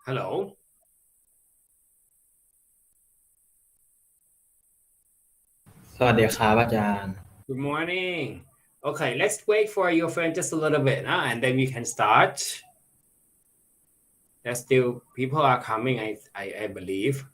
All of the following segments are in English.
Hello. Good morning. Okay, let's wait for your friend just a little bit, and then we can start. There's still people are coming, I believe.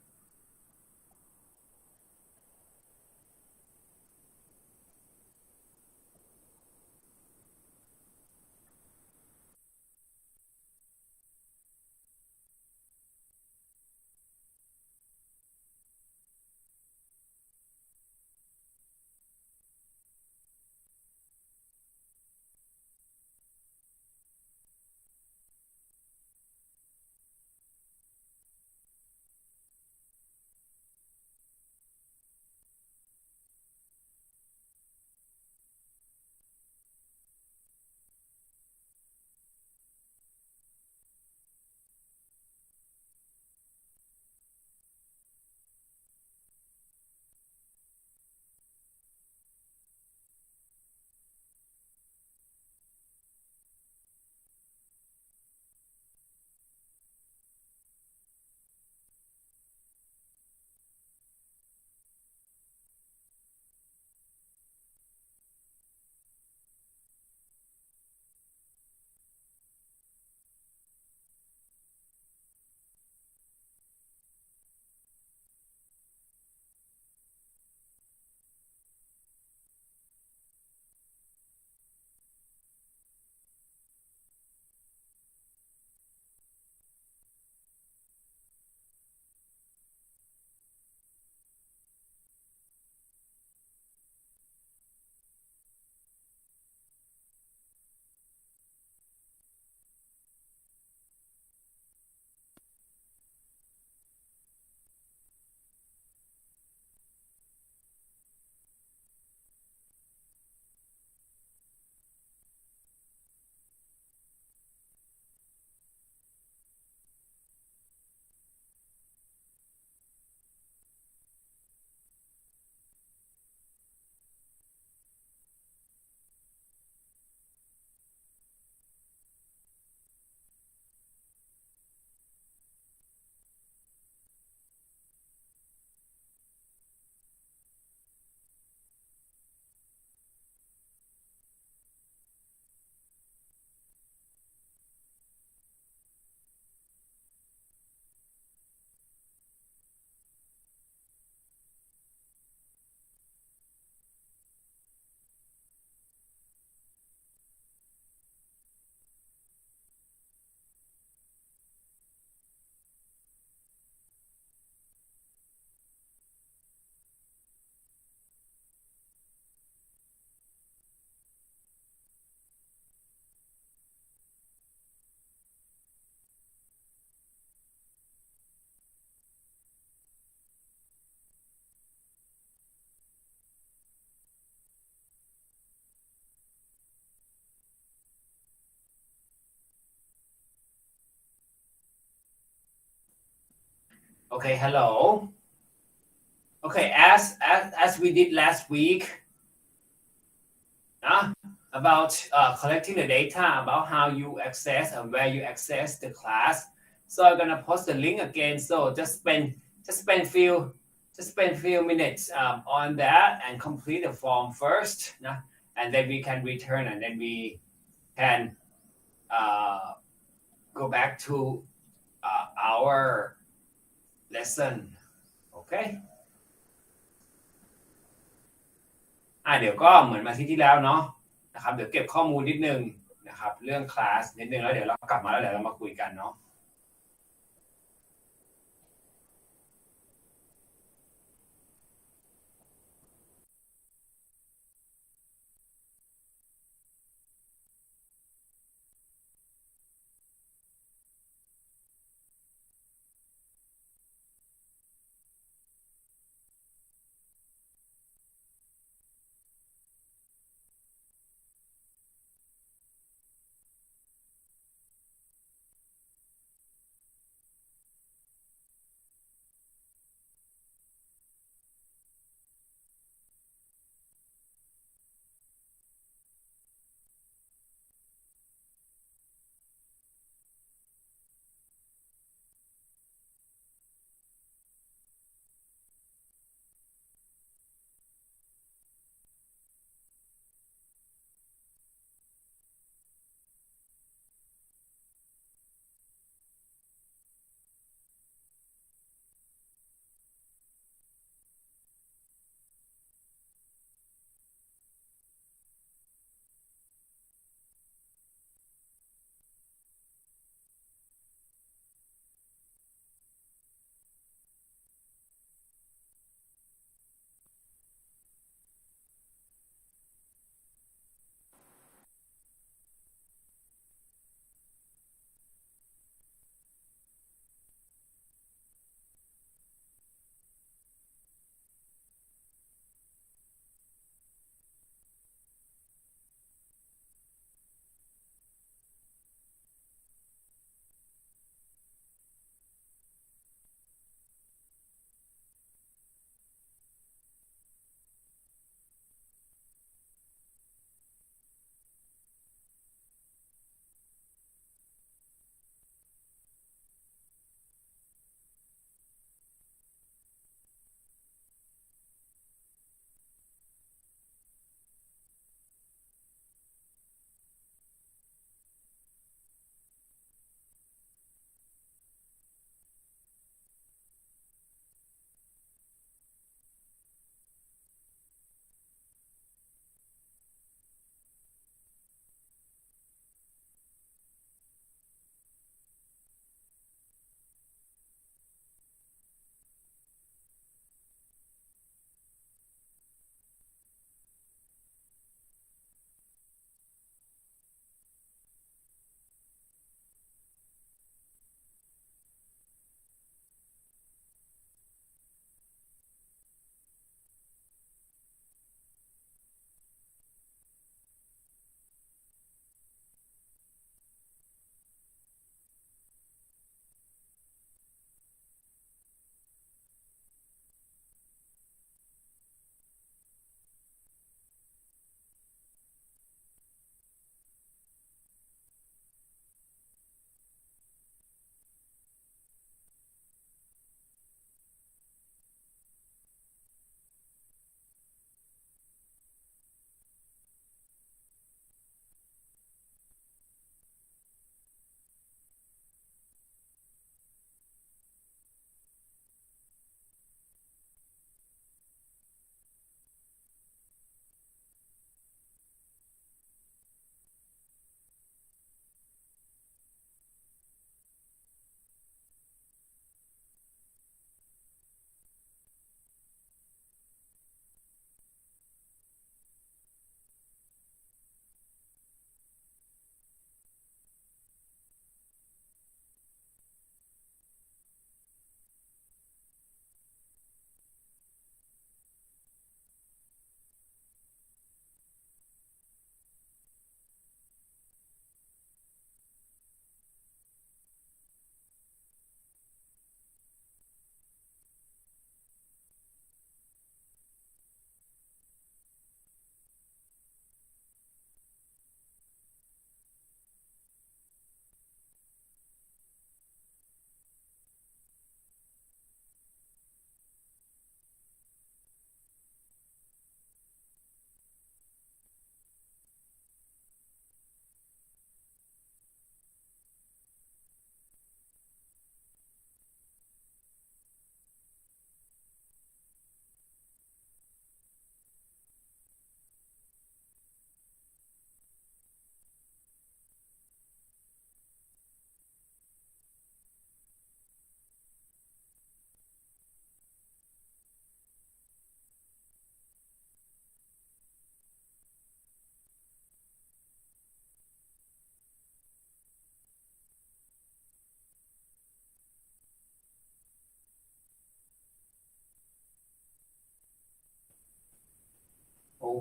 Okay, hello. Okay, as we did last week, uh, about collecting the data about how you access and where you access the class. So I'm gonna post the link again. So just spend few minutes on that and complete the form first, and then we can return and then we can uh, go back to our lesson. Okay. เดี๋ยวก็เหมือนมาที่แล้วเนาะนะครับเดี๋ยวเก็บข้อมูลนิดนึงนะครับเรื่องคลาสนิดนึงแล้วเดี๋ยวเรากลับมาแล้วเดี๋ยวเรามาคุยกันเนาะ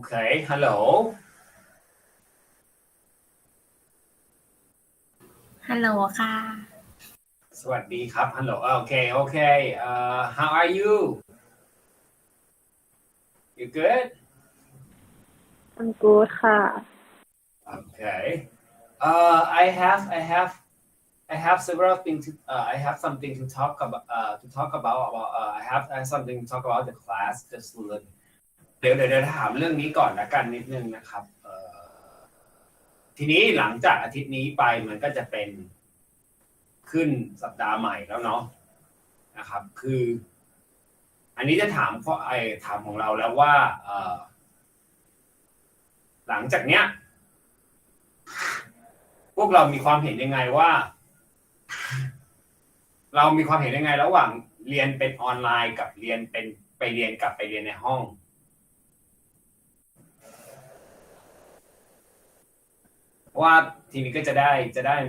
เคฮัลโหลฮัลโหลค่ะสวัสดีครับฮัลโหลโอเคโอเคhow are you you good I'm good ค่ะ okay I have several things to I have something to talk about I have something to talk about the class just a little เดี๋ยวถามเรื่องนี้ก่อนละกันนิดนึงนะครับทีนี้หลังจากอาทิตย์นี้ไปมันก็จะเป็นขึ้นสัปดาห์ใหม่แล้วเนาะนะครับคืออันนี้จะถามถามของเราแล้วว่าหลังจากเนี้ยพวกเรามีความเห็นยังไงว่าเรามีความเห็นยังไงระหว่างเรียนเป็นออนไลน์กับเรียนเป็นไปเรียนกับไปเรียนในห้องเพราะว่าทีนี้ก็จะได้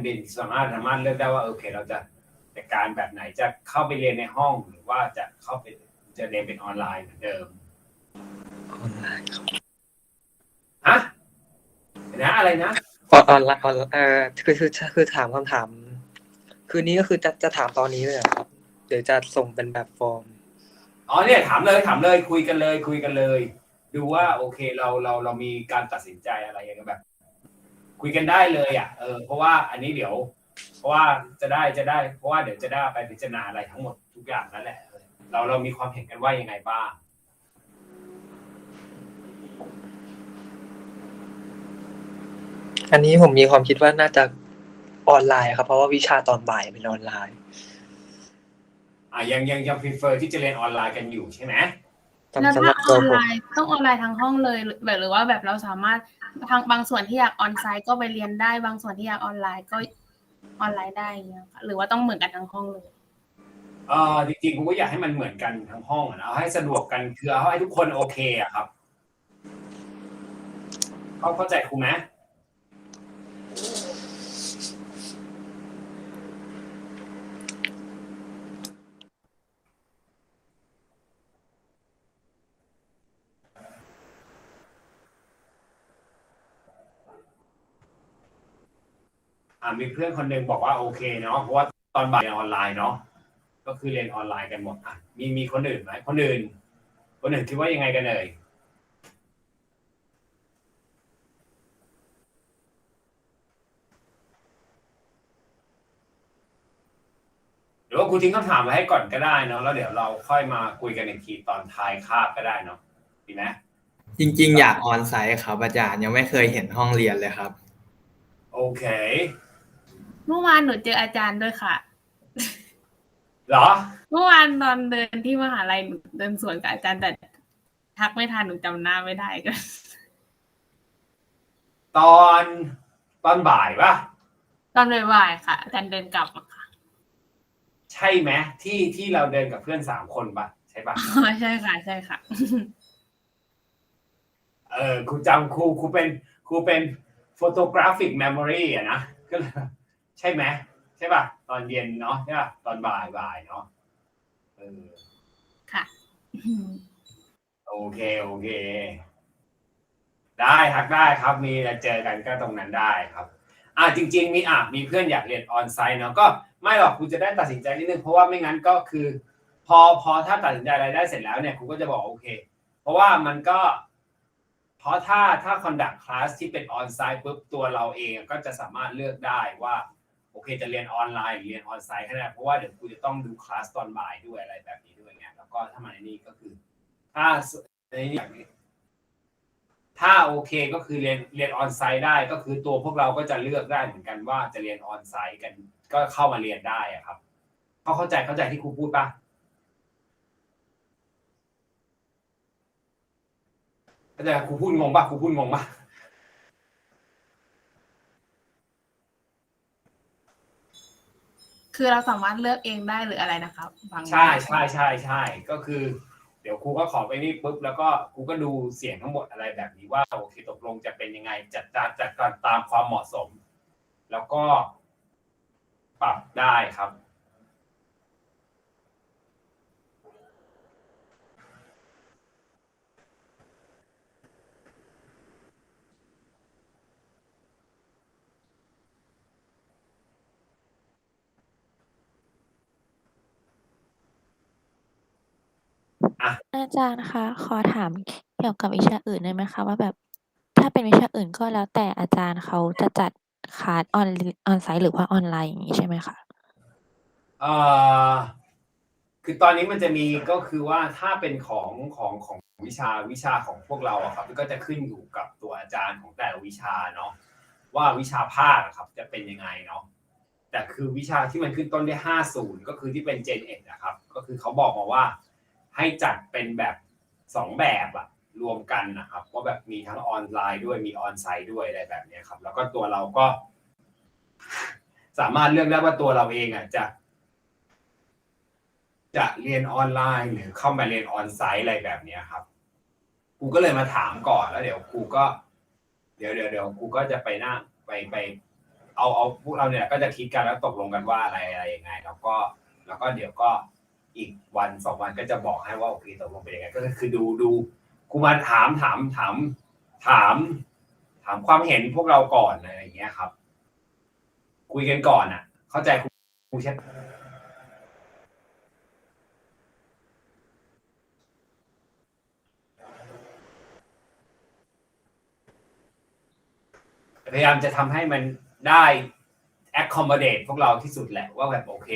เป็นสามารถเลือกได้ว่าโอเคเราจะจัดการแบบไหนจะเข้าไปเรียนในห้องหรือว่าจะเข้าไปจะเรียนเป็นออนไลน์เหมือนเดิมออนไลน์ครับฮะนะอะไรนะออนไลน์คือถามคำถามคืนนี้ก็คือจะถามตอนนี้เลยครับเดี๋ยวจะส่งเป็นแบบฟอร์มอ๋อเนี่ยถามเลยคุยกันเลยดูว่าโอเคเรามีการตัดสินใจอะไรอย่างเงี้ยแบบคุยกันได้เลยอ่ะเพราะว่าอันนี้เดี๋ยวเพราะว่าจะได้เพราะว่าเดี๋ยวจะได้ไปพิจารณาอะไรทั้งหมดทุกอย่างนั่นแหละเรามีความเห็นกันว่ายังไงบ้างอันนี้ผมมีความคิดว่าน่าจะออนไลน์ครับเพราะว่าวิชาตอนบ่ายเป็นออนไลน์ยัง prefer ที่จะเรียนออนไลน์กันอยู่ใช่ไหมแล้วถ้าออนไลน์ต้องออนไลน์ทั้งห้องเลยแบบหรือว่าแบบเราสามารถทางบางส่วนที่อยากออนไซต์ก็ไปเรียนได้บางส่วนที่อยากออนไลน์ก็ออนไลน์ได้อย่างเงี้ยค่ะหรือว่าต้องเหมือนกันทั้งห้องเลยจริงๆผมก็อยากให้มันเหมือนกันทั้งห้องนะเอาให้สะดวกกันคือเอาให้ทุกคนโอเคอะครับเข้าใจครูไหมมีเพื่อนคนหนึ่งบอกว่าโอเคเนาะเพราะว่าตอนบ่ายเรียนออนไลน์เนาะก็คือเรียนออนไลน์กันหมดมีคนอื่นไหมคนอื่นคิดว่ายังไงกันเอ่ยหรือว่าครูทิ้งคำถามไว้ให้ก่อนก็ได้เนาะแล้วเดี๋ยวเราค่อยมาคุยกันอีกทีตอนท้ายคาบก็ได้เนาะดีไหมจริงๆอยากออนไซต์ครับอาจารย์ยังไม่เคยเห็นห้องเรียนเลยครับโอเคเมื่อวานหนูเจออาจารย์ด้วยค่ะเหรอเมื่อวานตอนเดินที่มหาลัยหนูเดินสวนกับอาจารย์แต่ทักไม่ทันหนูจำหน้าไม่ได้ก็ตอนบ่ายป่ะตอนบ่ายค่ะอาจารย์เดินกลับค่ะใช่ไหมที่เราเดินกับเพื่อน3 คนป่ะใช่ป่ะใช่ค่ะครูจำครูเป็นโฟโตกราฟิกเมมโมรีอะนะก็ใช่ไหมใช่ป่ะตอนเย็นเนาะใช่ป่ะตอนบ่ายเนาะค่ะโอเคได้ทักได้ครับมีเจอกันก็ตรงนั้นได้ครับจริงๆมีเพื่อนอยากเรียนออนไซต์เนาะก็ไม่หรอกคุณจะได้ตัดสินใจนิดนึงเพราะว่าไม่งั้นก็คือพอถ้าตัดสินใจอะไรได้เสร็จแล้วเนี่ยคุณก็จะบอกโอเคเพราะว่ามันก็เพราะถ้า conduct class ที่เป็นออนไซต์ปุ๊บตัวเราเองก็จะสามารถเลือกได้ว่าโอเคจะเรียนออนไลน์หรือเรียนออนไซต์ก็ได้เพราะว่าเดี๋ยวคุณจะต้องดูคลาสตอนบ่ายด้วยอะไรแบบนี้ด้วยไงแล้วก็ถ้ามาในนี้ก็คือถ้าในนี้อย่างนี้ถ้าโอเคก็คือเรียนออนไซต์ได้ก็คือตัวพวกเราก็จะเลือกได้เหมือนกันว่าจะเรียนออนไซต์กันก็เข้ามาเรียนได้อะครับเข้าใจที่ครูพูดป่ะแต่ครูพูดงงป่ะคือเราสามารถเลือกเองได้หรืออะไรนะครับใช่ก็คือเดี๋ยวครูก็ขอไปนี่ปุ๊บแล้วก็ครูก็ดูเสียงทั้งหมดอะไรแบบนี้ว่าโอเคตกลงจะเป็นยังไงจัดการตามความเหมาะสมแล้วก็ปรับได้ครับ อาจารย์คะขอถามเกี่ยวกับวิชาอื่นได้ไหมคะว่าแบบถ้าเป็นวิชาอื่นก็แล้วแต่อาจารย์เขาจะจัดคลาสออนไซต์หรือว่าออนไลน์อย่างนี้ใช่ไหมคะ เอ่อคือตอนนี้มันจะมีก็คือว่าถ้าเป็นของวิชาของพวกเราอะครับก็จะขึ้นอยู่กับตัวอาจารย์ของแต่ละวิชาเนาะว่าวิชาภาคอะครับจะเป็นยังไงเนาะแต่คือวิชาที่มันขึ้นต้นด้วย50ก็คือที่เป็น Gen Ed นะครับก็คือเขาบอกมาว่าให้จัดเป็นแบบ2แบบอะรวมกันนะครับว่าแบบมีทั้งออนไลน์ด้วยมีออนไซต์ด้วยอะไรแบบนี้ครับแล้วก็ตัวเราก็สามารถเลือกได้ว่าตัวเราเองอะจะเรียนออนไลน์หรือเข้ามาเรียนออนไซต์อะไรแบบนี้ครับครูก็เลยมาถามก่อนแล้วเดี๋ยวครูก็เดี๋ยวครูก็จะไปนั่งไปเอาพวกเราเนี่ยก็จะคิดกันแล้วตกลงกันว่าอะไรยังไงแล้วก็เดี๋ยวก็อีกวัน2วันก็จะบอกให้ว่าโอเคตกลงเป็นยังไงก็คือดูครูมาถามความเห็นพวกเราก่อนอะไรอย่างเงี้ยครับคุยกันก่อนอ่ะเข้าใจครูใช่พยายามจะทำให้มันได้ accommodate พวกเราที่สุดแหละว่าแบบโอเค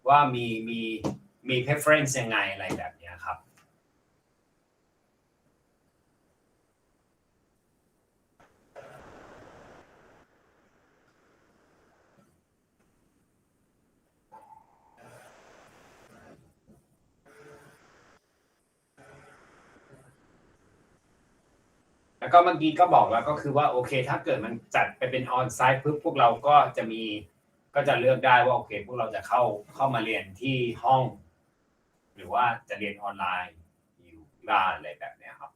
ว่ามี preference ยังไงอะไรแบบนี้ครับแล้วก็เมื่อกี้ก็บอกแล้วก็คือว่าโอเคถ้าเกิดมันจัดไปเป็นออนไซต์ปุ๊บพวกเราก็จะเลือกได้ว่าโอเคพวกเราจะเข้ามาเรียนที่ห้องหรือว่าจะเรียนออนไลน์อยู่บ้านอะไรแบบนี้ครับ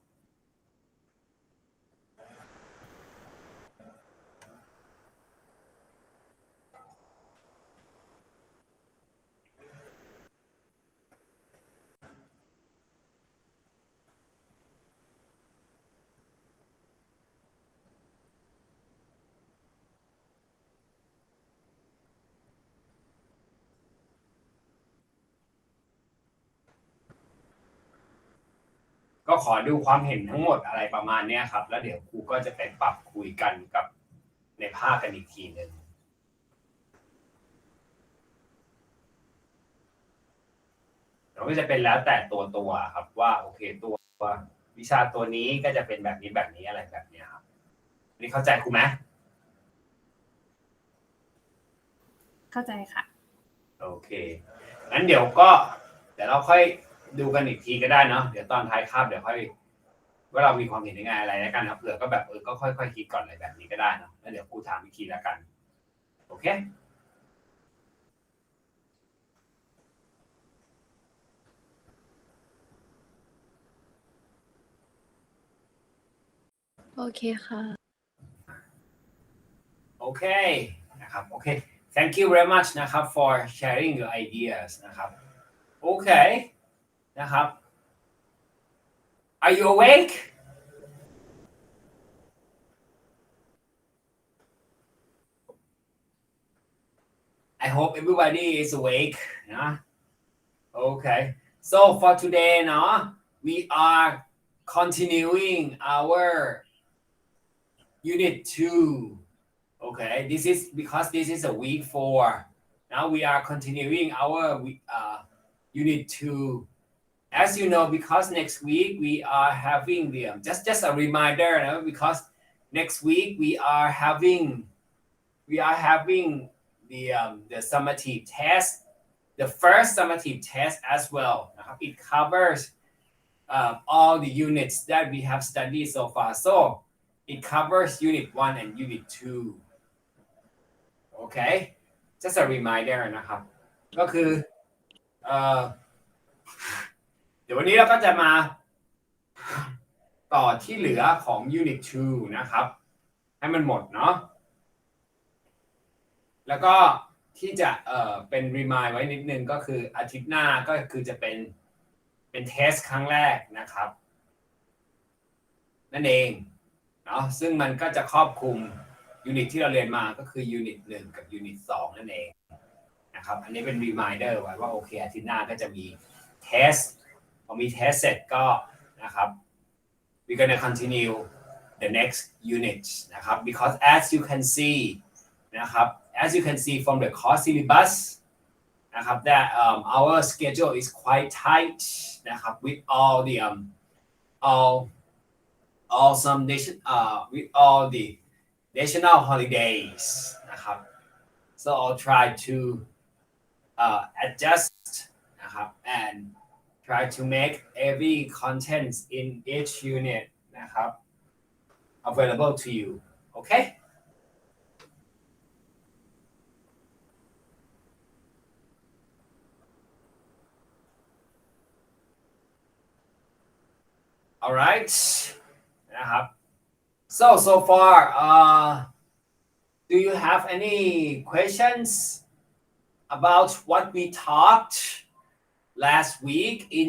ก็ขอดูความเห็นทั้งหมดอะไรประมาณนี้ครับแล้วเดี๋ยวครูก็จะไปปรับคุยกันกับในภาคกันอีกทีนึงเราก็จะเป็นแล้วแต่ตัวครับว่าโอเคตัววิชาตัวนี้ก็จะเป็นแบบนี้อะไรแบบนี้ครับนี่เข้าใจครูไหมเข้าใจค่ะโอเคงั้นเดี๋ยวเราค่อยดูกันอีกทีก็ได้เนาะเดี๋ยวตอนท้ายคาบเดี๋ยวค่อยว่าเรามีความเห็นยังไงอะไรแล้วกันครับเผื่อก็แบบก็ค่อยๆคิดก่อนอะไรแบบนี้ก็ได้เนาะแล้วเดี๋ยวครูถามอีกทีแล้วกันโอเคโอเคค่ะ โอเคนะครับโอเค thank you very much นะครับ for sharing your ideas นะครับโอเคนะครับ are you awake I hope everybody is awake นะ okay so for today เนาะ we are continuing our unit 2 okay this is because this is a week 4 now we are continuing our unit 2 as you know because next week we are having the just a reminder because next week we are having the summative test the first summative test as well it covers all the units that we have studied so far so it covers unit 1 and unit 2 okay just a reminder นะครับก็คือเดี๋ยววันนี้เราก็จะมาต่อที่เหลือของ unit 2 นะครับให้มันหมดเนาะแล้วก็ที่จะเป็น remind ไว้นิดนึงก็คืออาทิตย์หน้าก็คือจะเป็นเทสครั้งแรกนะครับนั่นเองเนาะซึ่งมันก็จะครอบคลุมยูนิตที่เราเรียนมาก็คือยูนิต1กับยูนิต2นั่นเองนะครับอันนี้เป็น reminder ไว้ว่าโอเคอาทิตย์หน้าก็จะมีเทส พอมีเทสเสร็จก็นะครับ we're gonna continue the next unit นะครับ because as you can see นะครับ as you can see from the course syllabus นะครับ that our schedule is quite tight นะครับ with all the all some nation with all the national holidays นะครับ so I'll try to adjust นะครับ and try to make every content in each unit นะครับ available to you okay all right นะครับ so far do you have any questions about what we talked last week in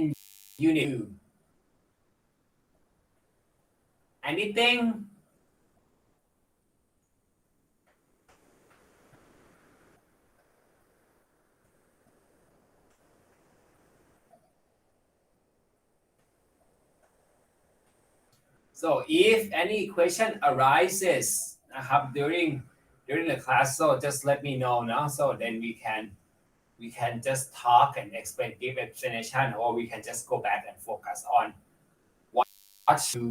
unit 2 anything so if any question arises นะครับ during the class so just let me know now so then we can just talk and explain give explanation or we can just go back and focus on what you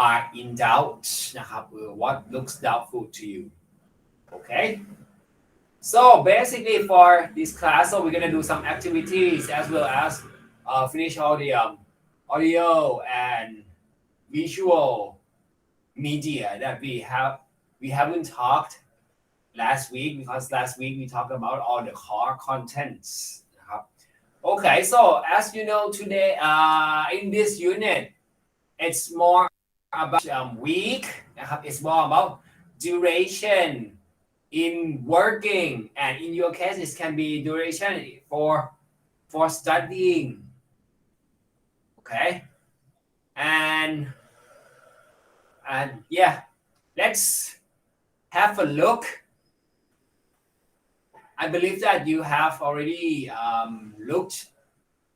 are in doubt นะครับ what looks doubtful to you okay so basically for this class so we're going to do some activities as well as finish all the audio and visual media that we haven't talked last week because last week we talked about all the core contents นะครับ okay so as you know today in this unit it's more about week นะครับ it's more about duration in working and in your case it can be duration for studying okay and yeah let's have a look I believe that you have already looked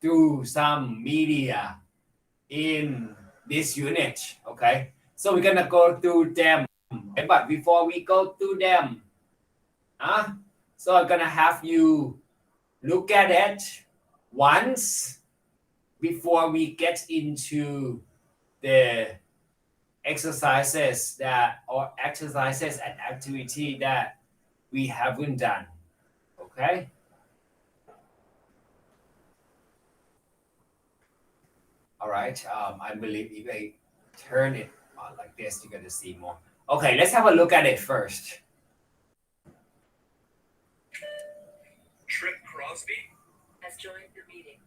through some media in this unit okay so we're gonna go through them but before we go through them so I'm gonna have you look at it once before we get into the exercises and activity that we haven't done okay all right I believe if I turn it on like this you're going to see more okay let's have a look at it first Trip Crosby has joined the meeting.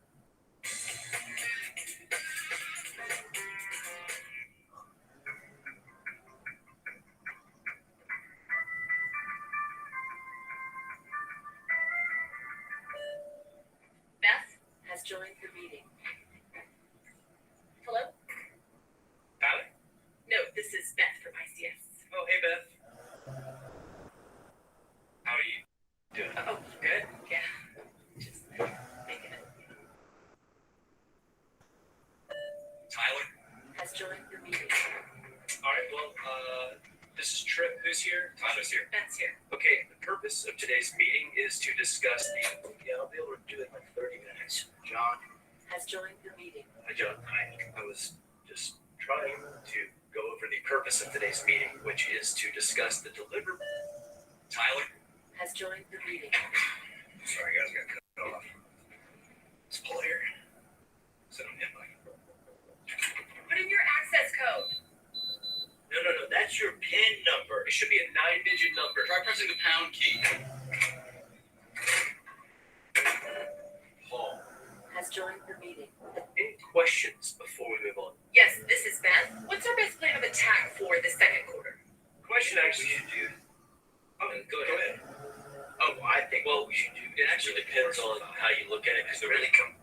Beth has joined the meeting. Hello? Tyler? No, this is Beth from ICS. Oh, hey, Beth. How are you doing? Oh, good. Yeah. Just making it. Tyler? Has joined the meeting. All right, well, this is Trip. Who's here? Tyler's here. Beth's here. Okay, the purpose of today's meeting is to discuss the... Yeah, I'll be able to do it in like 30 minutes. John? Has joined the meeting. Hi, John. I was just trying to go over the purpose of today's meeting, which is to discuss the deliverable... Tyler? Has joined the meeting. Sorry, guys, I got cut off. Let's pull here. Sit on him, Mike. Put in your access code. No, that's your PIN number. It should be a 9-digit number. Try pressing the pound key. Paul. Has joined the meeting. Any questions before we move on? Yes, this is Beth. What's our best plan of attack for the second quarter? Question actually should do. Oh, go ahead. Oh, I think well we should do. It actually depends on how you look at it because they're really come.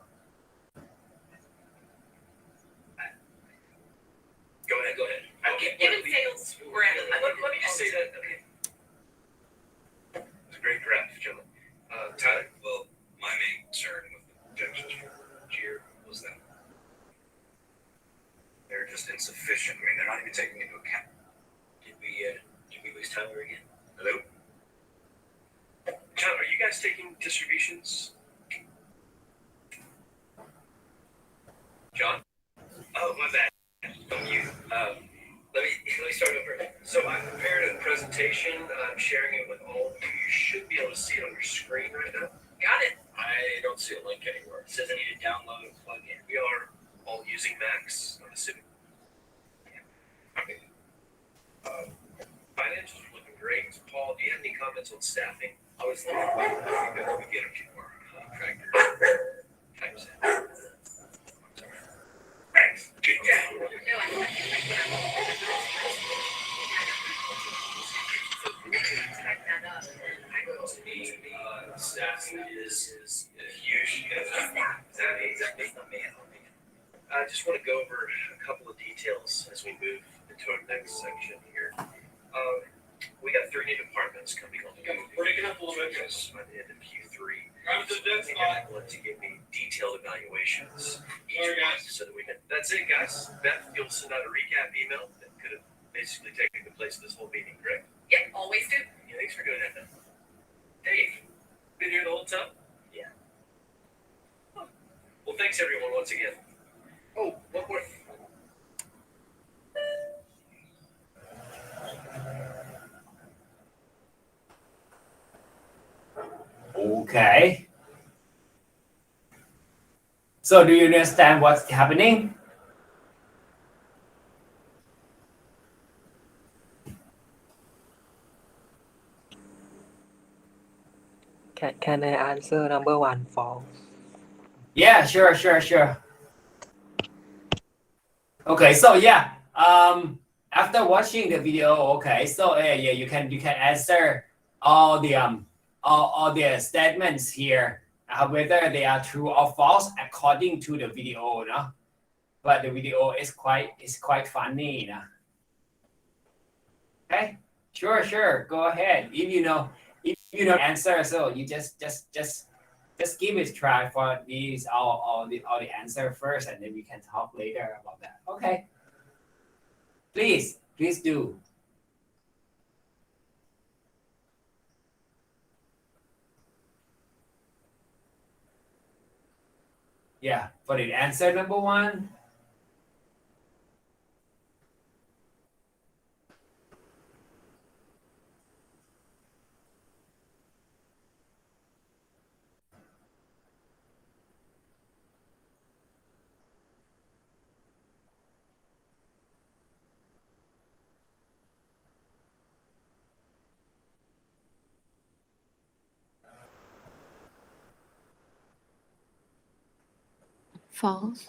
Go ahead. Given sales, we're at. Let me just say that. Okay. It's a great draft, gentlemen. Tyler. Well, my main concern with the objections from Gier was that guys taking distributions? John? Oh, my bad. Let me start over. So I prepared a presentation. I'm sharing it with all of you. You should be able to see it on your screen right now. Got it. I don't see a link anywhere. It says I need to download and plug in. We are all using Macs, I'm assuming. Okay. Financials are looking great. Paul, do you have any comments on staffing? I was thinking about if we get a few more contractors types in. Thanks. Good job. Staffing is huge. Exactly. I just want to go over a couple of details as we move into our next section here. We got 3 new departments coming on. Break it up a little bit, guys. By the end of Q3. I want to give me detailed evaluations each month so that we can. That's it, guys. Beth, you'll send out a recap email that could have basically taken the place of this whole meeting, correct? Yep, always do. Yeah, thanks for doing that, Beth. Dave, been here the whole time? Yeah. Huh. Well, thanks everyone once again. Oh, one more thing. Okay. So do you understand what's happening? Can I answer number 1 false? Yeah, sure. Okay, so yeah, after watching the video, okay, so yeah, you can answer all the statements here, whether they are true or false according to the video, no? But the video is quite funny, no? Okay, sure, go ahead. If you know answer, so you just give it a try for these all the answer first, and then we can talk later about that. Okay. Please do. Yeah, for the answer number 1. false.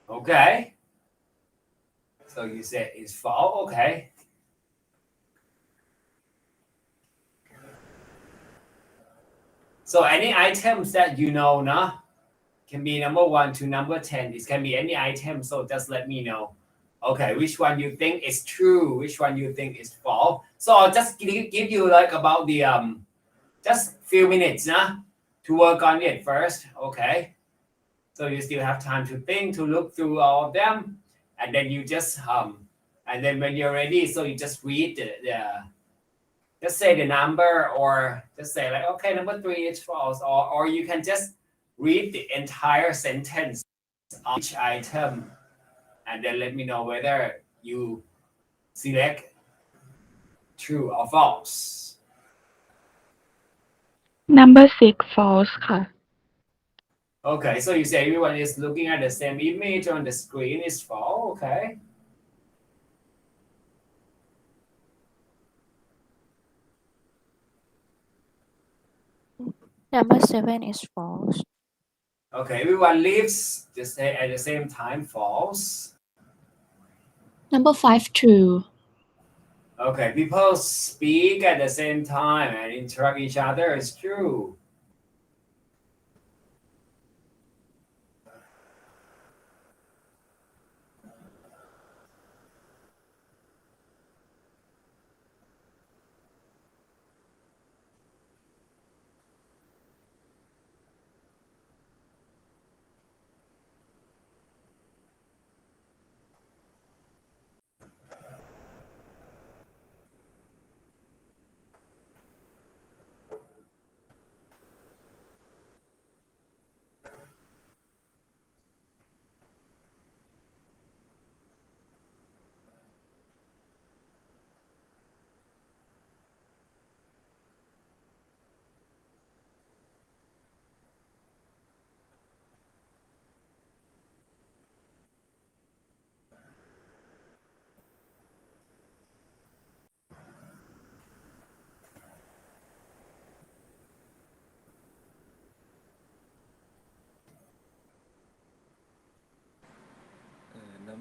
Okay. So you said it's false. Okay. So any items that you know, no? Can be number 1 to number 10. It can be any item. So just let me know. Okay, which one you think is true? Which one you think is false? So I'll just give you like about the just few minutes, nah, to work on it first. Okay. So you still have time to think, to look through all of them, and then you just and then when you're ready, so you just read the just say the number, or just say like, okay, number 3 is false, or you can just read the entire sentence on each item, and then let me know whether you select true or false. number 6 false ค่ะ Okay, so you say everyone is looking at the same image on the screen is false. Okay. Number 7 is false. Okay, everyone leaves just say at the same time false. Number 5 true. Okay, people speak at the same time and interrupt each other is true.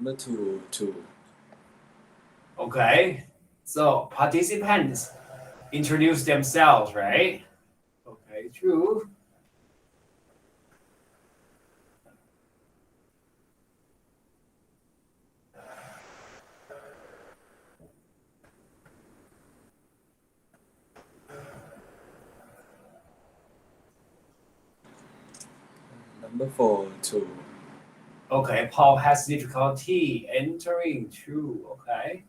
Number two. Okay. So participants introduce themselves, right? Okay, true. Number four, two. Okay, Paul has difficulty entering. True. Okay.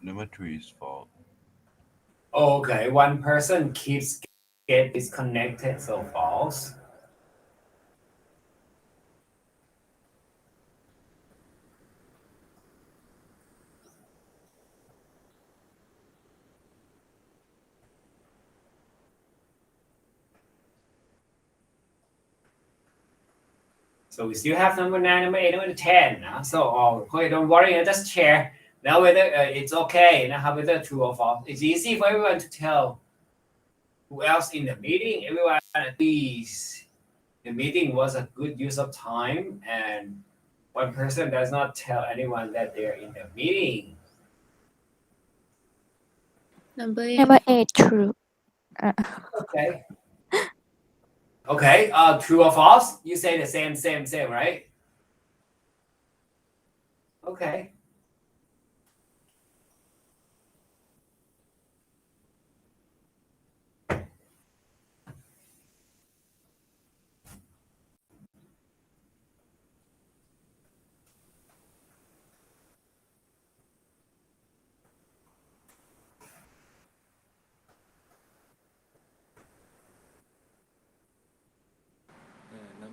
Number three is false. Okay, one person keeps get disconnected, so false. So we still have number 9, number 8, number 10. So okay, don't worry, just share. Now whether it's okay, whether true or false. It's easy for everyone to tell who else in the meeting. Everyone agrees the meeting was a good use of time, and one person does not tell anyone that they're in the meeting. Number 8. Number 8, true. Okay. Okay. True or false? You say the same, right? Okay.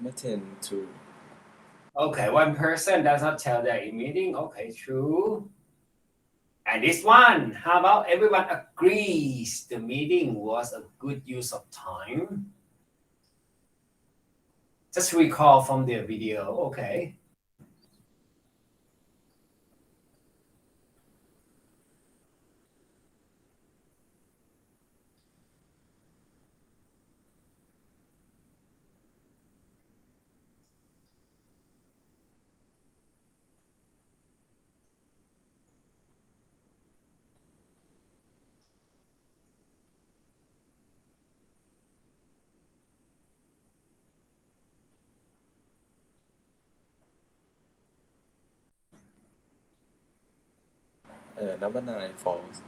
Number 10, two. Okay, one person does not tell their in meeting. Okay, true. And this one, how about everyone agrees the meeting was a good use of time? Just recall from the video, okay. Number 9, false.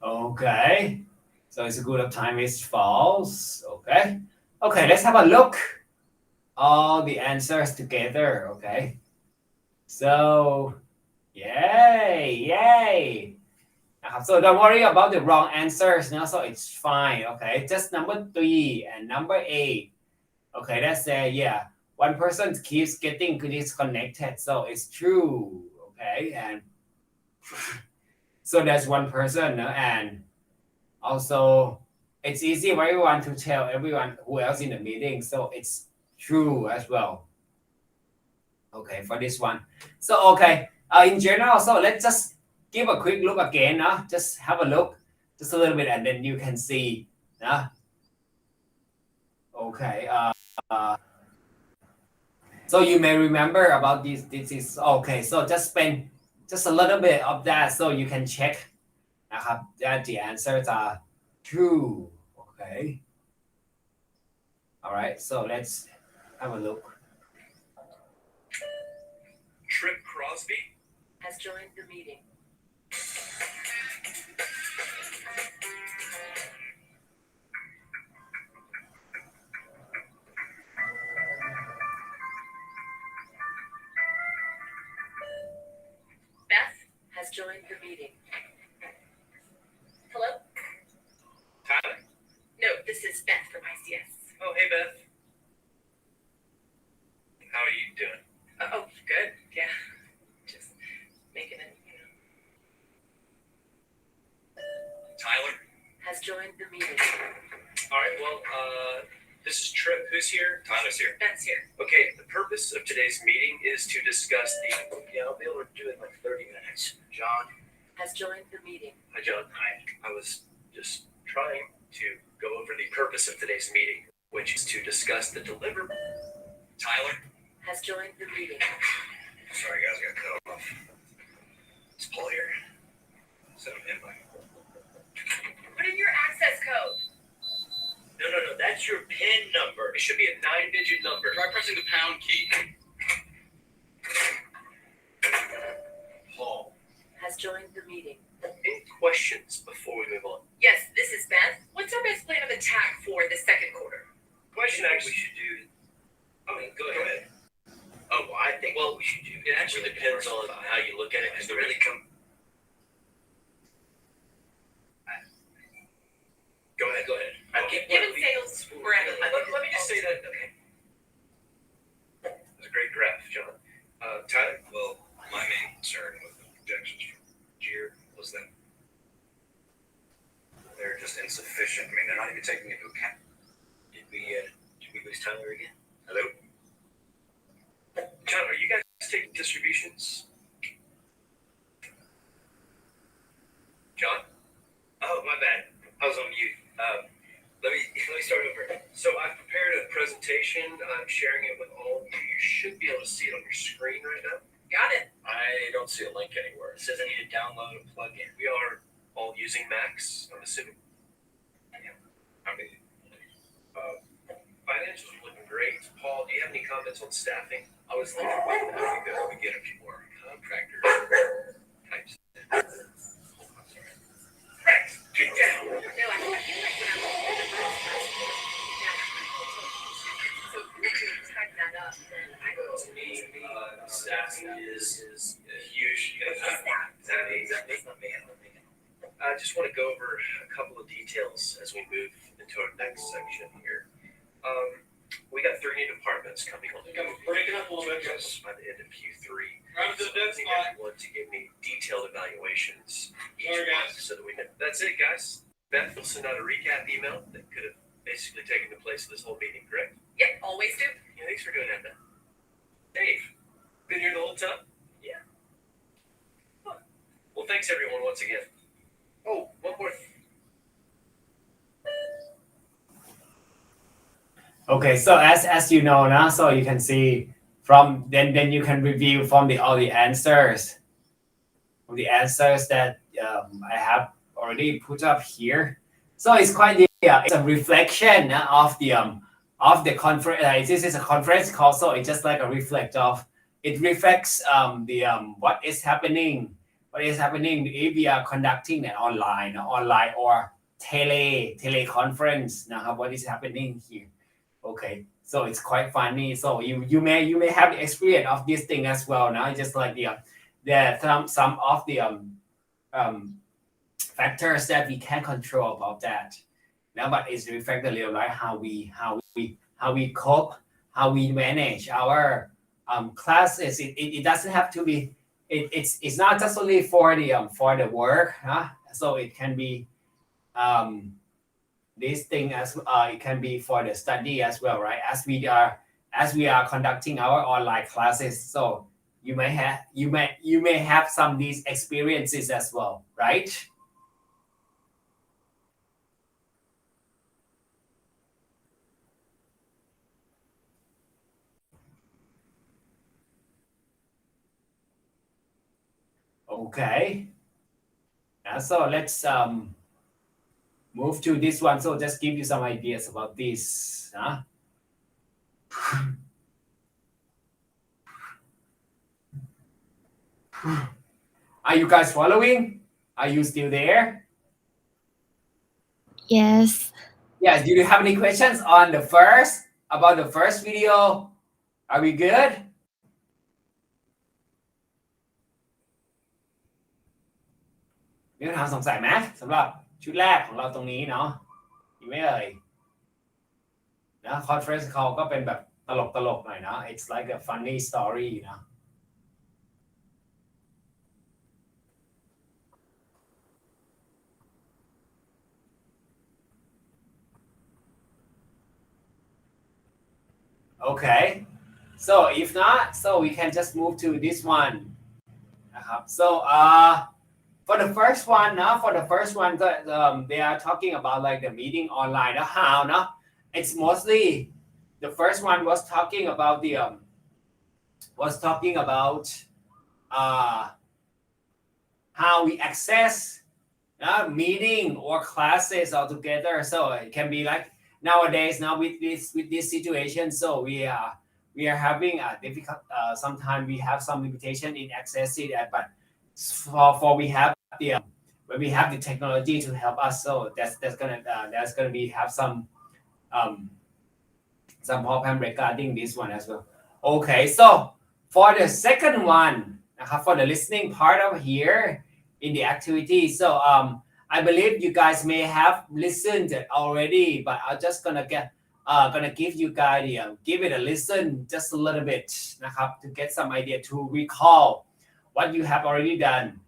Okay, so it's a good of time is false. Okay, let's have a look. All the answers together. Okay, so yay. So don't worry about the wrong answers now. So it's fine. Okay, just number 3 and number 8. Okay, let's say one person keeps getting disconnected. So it's true. Okay, and so that's one person, and also it's easy for everyone to tell everyone who else in the meeting. So it's true as well. Okay, for this one. So okay, in general, so let's just give a quick look again. Just have a look, just a little bit, and then you can see. Okay. So you may remember about this. This is okay. So just spend just a little bit of that, so you can check that the answers are true. Okay. All right. So let's have a look. Trip Crosby Has joined the meeting. joined the meeting. All right, well, this is Trip. Who's here? Tyler's here. Ben's here. Okay, the purpose of today's meeting is to discuss the. Yeah, I'll be able to do it in like 30 minutes. John. Has joined the meeting. Hi, John. Hi. I was just trying to go over the purpose of today's meeting, which is to discuss the deliverable. Tyler. Has joined the meeting. Sorry, guys, I got cut off. It's Paul here. Send him invite. Put in your access code. No, that's your PIN number. It should be a 9-digit number. Try pressing the pound key. Paul. Has joined the meeting. Any questions before we move on? Yes, this is Beth. What's our best plan of attack for the second quarter? Question actually we should do. Go ahead. Oh, well, I think what we should do. It actually depends on how you look at it, because they really come. Go ahead. Given sales forever. Let me just say that. Okay. That's a great graph, John. Tyler. Well, my main concern with the projections from Jeer was that they're just insufficient. I mean, they're not even taking into account. Did we lose Tyler again? Hello? John, are you guys taking distributions? John? Oh, my bad. I was on mute. Let me start over. So I've prepared a presentation. I'm sharing it with all of you. You should be able to see it on your screen right now. Got it. I don't see a link anywhere. It says I need to download a plugin. We are all using Macs, I'm assuming. Yeah. I mean, financials are looking great. Paul, do you have any comments on staffing? I was thinking about that because we get a few more contractors types. Hold on, sorry. Rex, get down. No, I feel like when I was so if you type that up, then I go To me, staffing is huge. Exactly. It's not me. I just want to go over a couple of details as we move into our next section here. We got 3 new departments coming on. Break it up a little bit, guys. By the end of Q3. Round to the dead spot. Everyone to give me detailed evaluations each Sorry, month guys. so that we can. That's it, guys. Beth will send out a recap email that could have basically taken the place of this whole meeting, correct? Yep, always do. Yeah, thanks for doing that, Beth. Dave, been here the whole time? Yeah. Huh. Well, thanks everyone once again. Oh, one more thing. Okay, so as you know now, so you can see from then you can review from all the answers that I have already put up here. So it's quite it's a reflection of the conference. This is a conference call, so it's just like a reflect of. It reflects what is happening. What is happening if we are conducting an online or teleconference. Now, what is happening here? Okay, so it's quite funny. So you may have the experience of this thing as well. Now, just like some of the factors that we can control about that. Now, but it's reflect the real life how we cope, how we manage our classes. It doesn't have to be. It's not just only for the work, huh? So it can be this thing as it can be for the study as well, right? As we are conducting our online classes, so you may have some of these experiences as well, right? Okay. So let's move to this one. So just give you some ideas about this. Huh? Are you guys following? Are you still there? Yes. Yeah. Do you have any questions on the first video? Are we good? มีคำถามสงสัยไหมสำหรับชุดแรกของเราตรงนี้เนาะมีไหมเอ่ยนะ conference call ก็เป็นแบบตลกหน่อยเนาะ it's like a funny story เนาะ Okay. So if not, so we can just move to this one. So for the first one, they are talking about like the meeting online. How, no? It's mostly the first one was talking about how we access meeting or classes all together. So it can be like nowadays now with this situation. So we are having a difficult. Sometimes we have some limitation in accessing it, but for we have the when we have the technology to help us. So that's gonna be have some problem regarding this one as well. Okay, so for the second one, for the listening part of here in the activity. So I believe you guys may have listened already, but I'm just gonna give you guys give it a listen just a little bit to get some idea to recall what you have already done.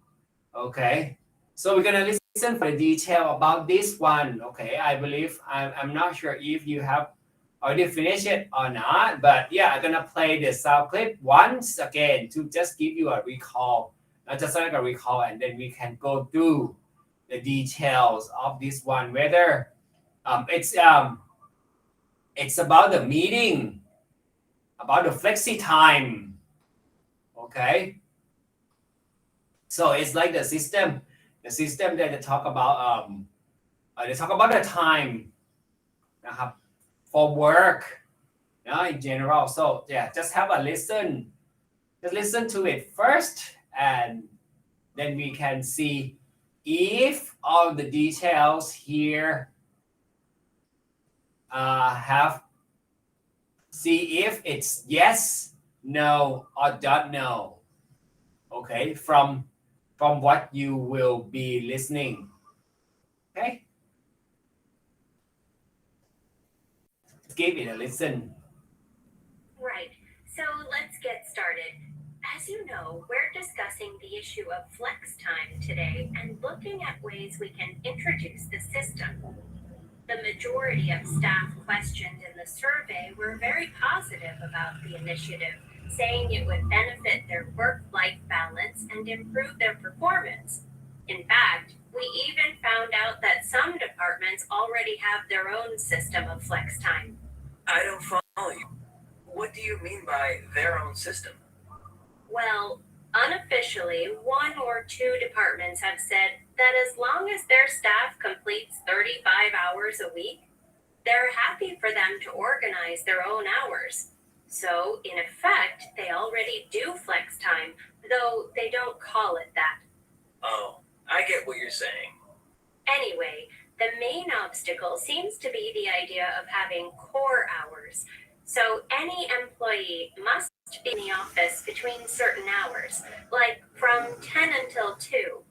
Okay, so we're gonna listen for the detail about this one. Okay, I believe I'm not sure if you have already finished it or not, but yeah, I'm gonna play the sound clip once again to just give you a recall, just like a recall, and then we can go through the details of this one. Whether it's about the meeting, about the flexi time. Okay, so it's like the system that they talk about the time for work in general. So yeah, just have a listen. Just listen to it first, and then we can see if all the details here see if it's yes, no, or don't know. Okay, from what you will be listening. Okay, let's give it a listen. Right. So let's get started. As you know, we're discussing the issue of flex time today and looking at ways we can introduce the system. The majority of staff questioned in the survey were very positive about the initiative, saying it would benefit their work-life balance and improve their performance. In fact, we even found out that some departments already have their own system of flex time. I don't follow you. What do you mean by their own system? Well, unofficially, 1 or 2 departments have said that as long as their staff completes 35 hours a week, they're happy for them to organize their own hours. So, in effect, they already do flex time, though they don't call it that. Oh, I get what you're saying. Anyway, the main obstacle seems to be the idea of having core hours. So any employee must be in the office between certain hours, like from 10 until 2.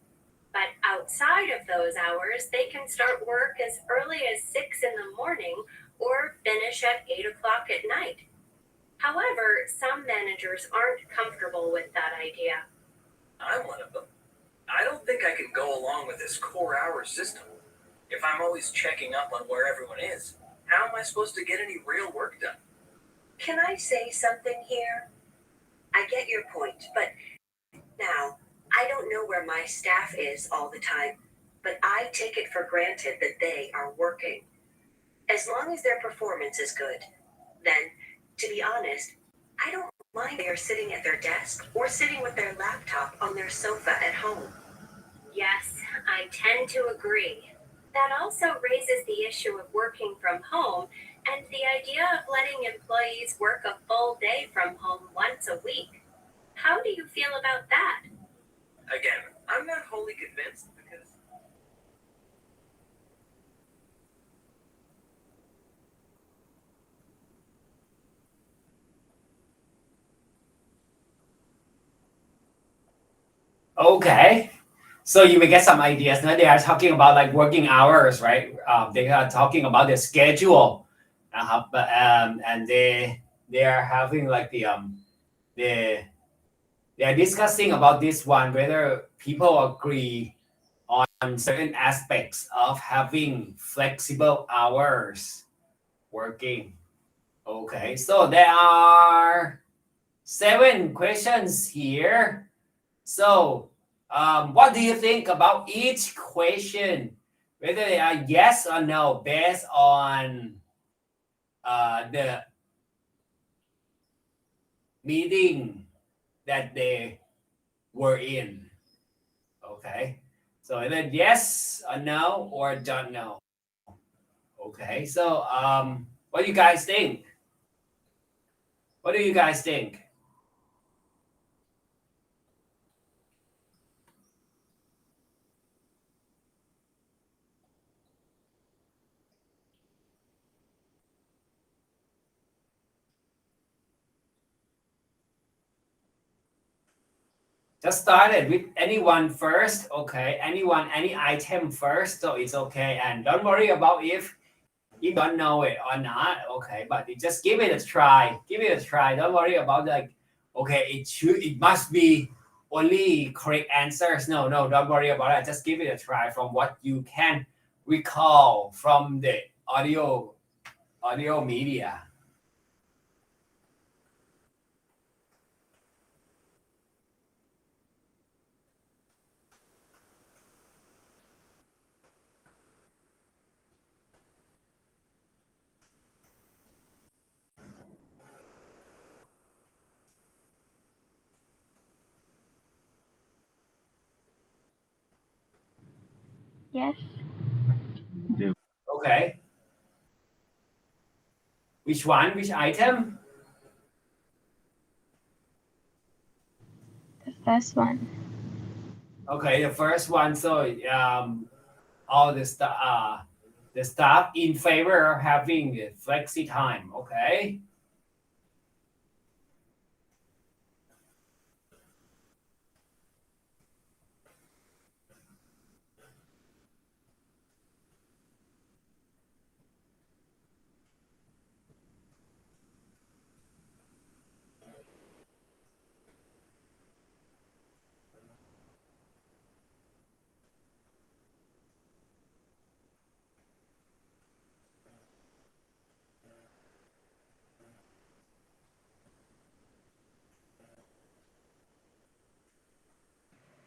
But outside of those hours, they can start work as early as 6 in the morning or finish at 8 o'clock at night. However, some managers aren't comfortable with that idea. I'm one of them. I don't think I can go along with this core hour system. If I'm always checking up on where everyone is, how am I supposed to get any real work done? Can I say something here? I get your point, but now, I don't know where my staff is all the time, but I take it for granted that they are working. As long as their performance is good, then, to be honest, I don't mind they are sitting at their desk or sitting with their laptop on their sofa at home. Yes, I tend to agree. That also raises the issue of working from home and the idea of letting employees work a full day from home once a week. How do you feel about that? Again, I'm not wholly convinced because... Okay, so you may get some ideas. Now they are talking about like working hours, right? They are talking about the schedule, and they are having like they are discussing about this one whether people agree on certain aspects of having flexible hours working. Okay, so there are 7 questions here. So, what do you think about each question? Whether they are yes or no, based on the meeting that they were in. Okay, so either yes or no or don't know. Okay, so what do you guys think? What do you guys think? Just start it with anyone first, okay? Anyone, any item first, so it's okay. And don't worry about if you don't know it or not, okay? But just give it a try. Give it a try. Don't worry about like, okay, it must be only correct answers. No, don't worry about it. Just give it a try from what you can recall from the audio media. Yes. Okay. Which one? Which item? The first one. Okay, the first one. So all the staff in favor of having the flexi time. Okay.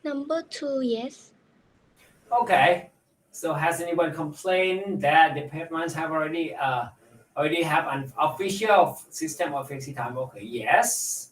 Number 2, yes. Okay. So has anyone complained that the departments have already have an official system of flexi time? Okay. Yes.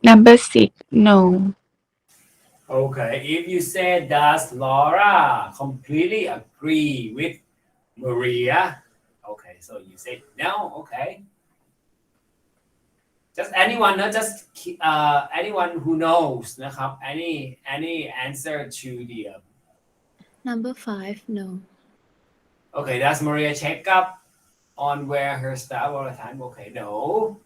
Number 6, no. Okay. If you say does Laura completely agree with Maria? Okay. So you say no. Okay. Just anyone, not just anyone who knows นะครับ any answer to the Number 5, no. okay, does Maria check up on where her staff all the time? Okay, no.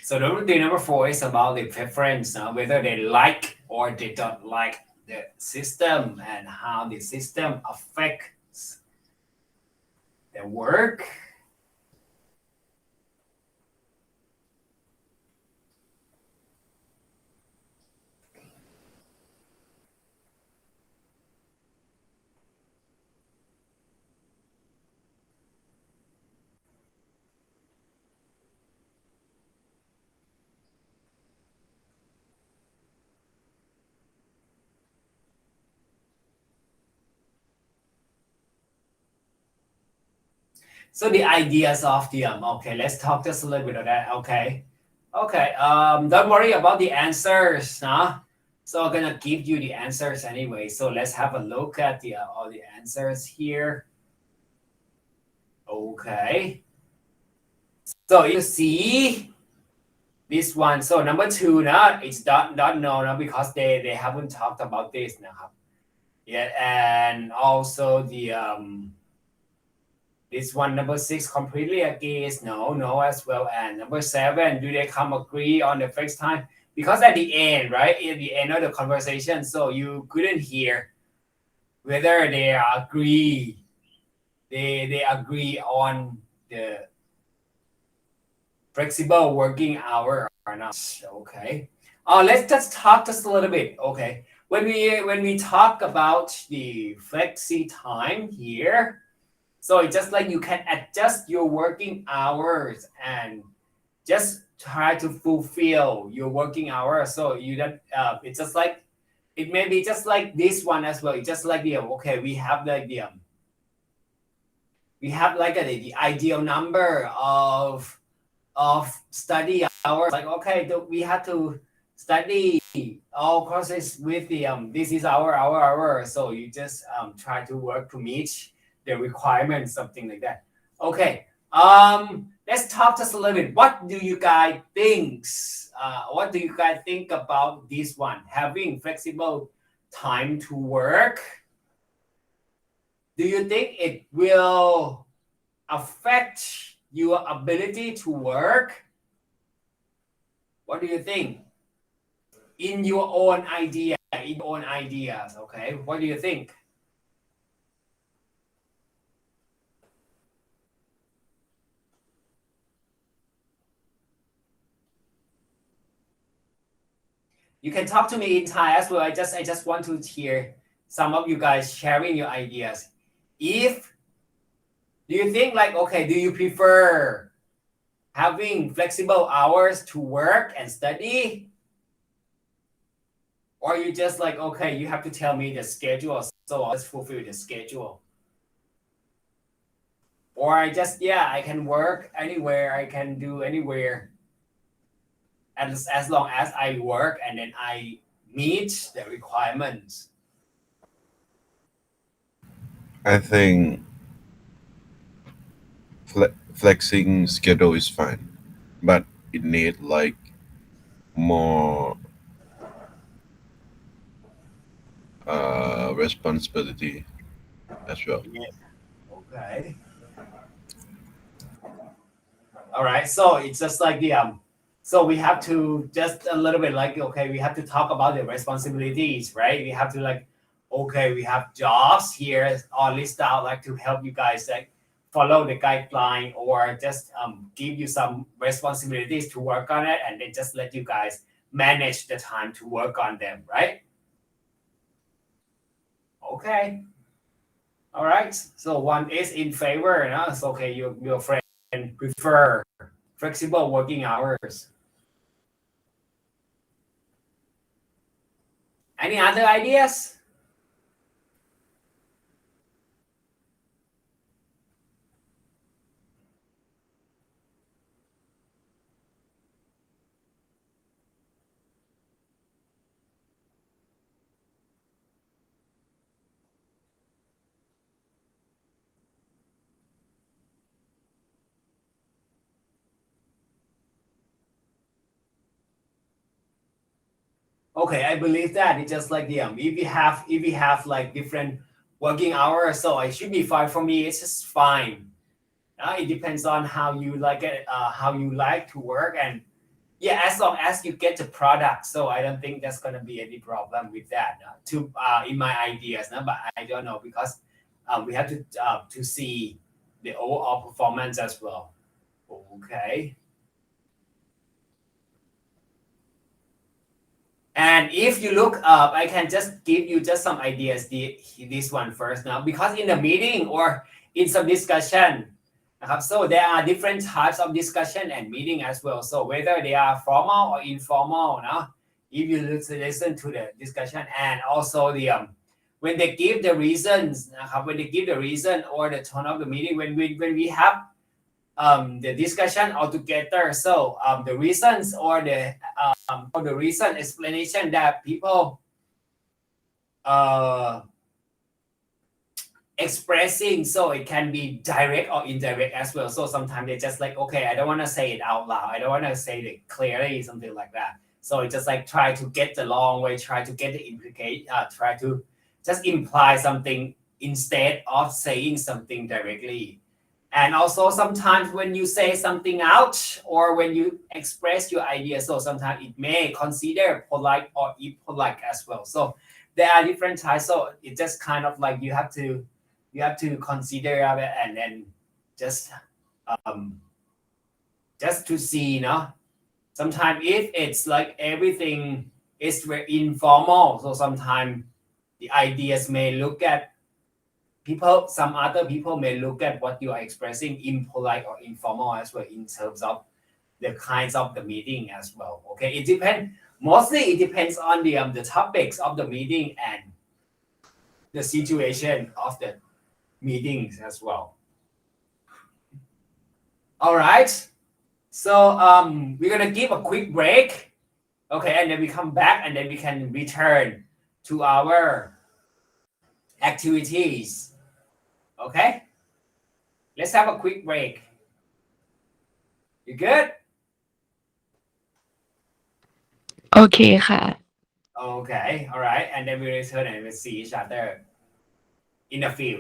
So the number 4 is about the preference, whether they like or they don't like the system and how the system affects their work So the ideas of the okay, let's talk just a little bit of that. Okay. Don't worry about the answers, huh? So I'm gonna give you the answers anyway. So let's have a look at the all the answers here. Okay. So you see this one. So number 2 now it's don't know now because they haven't talked about this now. Yeah, and also the this one number 6 completely against no as well. And number 7, do they come agree on the flex time? Because at the end, right, at the end of the conversation, so you couldn't hear whether they agree. They agree on the flexible working hour or not. Okay. Let's just talk just a little bit. Okay. When we talk about the flexi time here, so it's just like you can adjust your working hours and just try to fulfill your working hours. So you don't. It's just like it may be just like this one as well. It's just like the okay. We have like the the ideal number of study hours. Like okay, we have to study all courses with the this is our. So you just try to work to meet the requirements, something like that. Okay. Let's talk just a little bit. What do you guys think? What do you guys think about this one? Having flexible time to work. Do you think it will affect your ability to work? What do you think? In your own ideas, okay? What do you think? You can talk to me in Thai as well. I just want to hear some of you guys sharing your ideas. Do you think like, okay, do you prefer having flexible hours to work and study? Or you just like, okay, you have to tell me the schedule, so I'll just fulfill the schedule. Or I can work anywhere, I can do anywhere. As long as I work and then I meet the requirements. I think flexing schedule is fine, but it need like more responsibility as well. Okay. All right. So it's just like the so we have to just a little bit like, okay, we have to talk about the responsibilities, right? We have to like, okay, we have jobs here all listed out like to help you guys like follow the guideline or just give you some responsibilities to work on it and then just let you guys manage the time to work on them, right? Okay. All right. So one is in favor, no? It's okay, your friend prefer flexible working hours. Any other ideas? Okay, I believe that it's just like the if we have like different working hours, so it should be fine for me. It's just fine. It depends on how you like it, how you like to work, and yeah, as long as you get the product. So I don't think there's gonna be any problem with that. In my ideas, but I don't know because we have to see the overall performance as well. Okay. And if you look up, I can just give you just some ideas. This one first now, because in the meeting or in some discussion, so there are different types of discussion and meeting as well. So whether they are formal or informal, if you listen to the discussion, and also the when they give the reasons นะครับ when they give the reason or the tone of the meeting when we have the discussion all together so the reasons or the reason explanation that people expressing so it can be direct or indirect as well so sometimes they just like okay I don't want to say it out loud I don't want to say it clearly something like that so it just like try to get the long way try to get the implicate try to just imply something instead of saying something directly and also sometimes when you say something out or when you express your idea so sometimes it may consider polite or impolite as well so there are different types so it just kind of like you have to consider it and then just to see sometimes if it's like everything is very informal so sometimes the ideas may look at some other people may look at what you are expressing impolite or informal as well in terms of the kinds of the meeting as well okay it depends mostly it depends on the topics of the meeting and the situation of the meetings as well all right so we're gonna give a quick break okay and then we come back and then we can return to our activities okay let's have a quick break you good โอเคค่ะ okay all right and then we return and we see each other in a few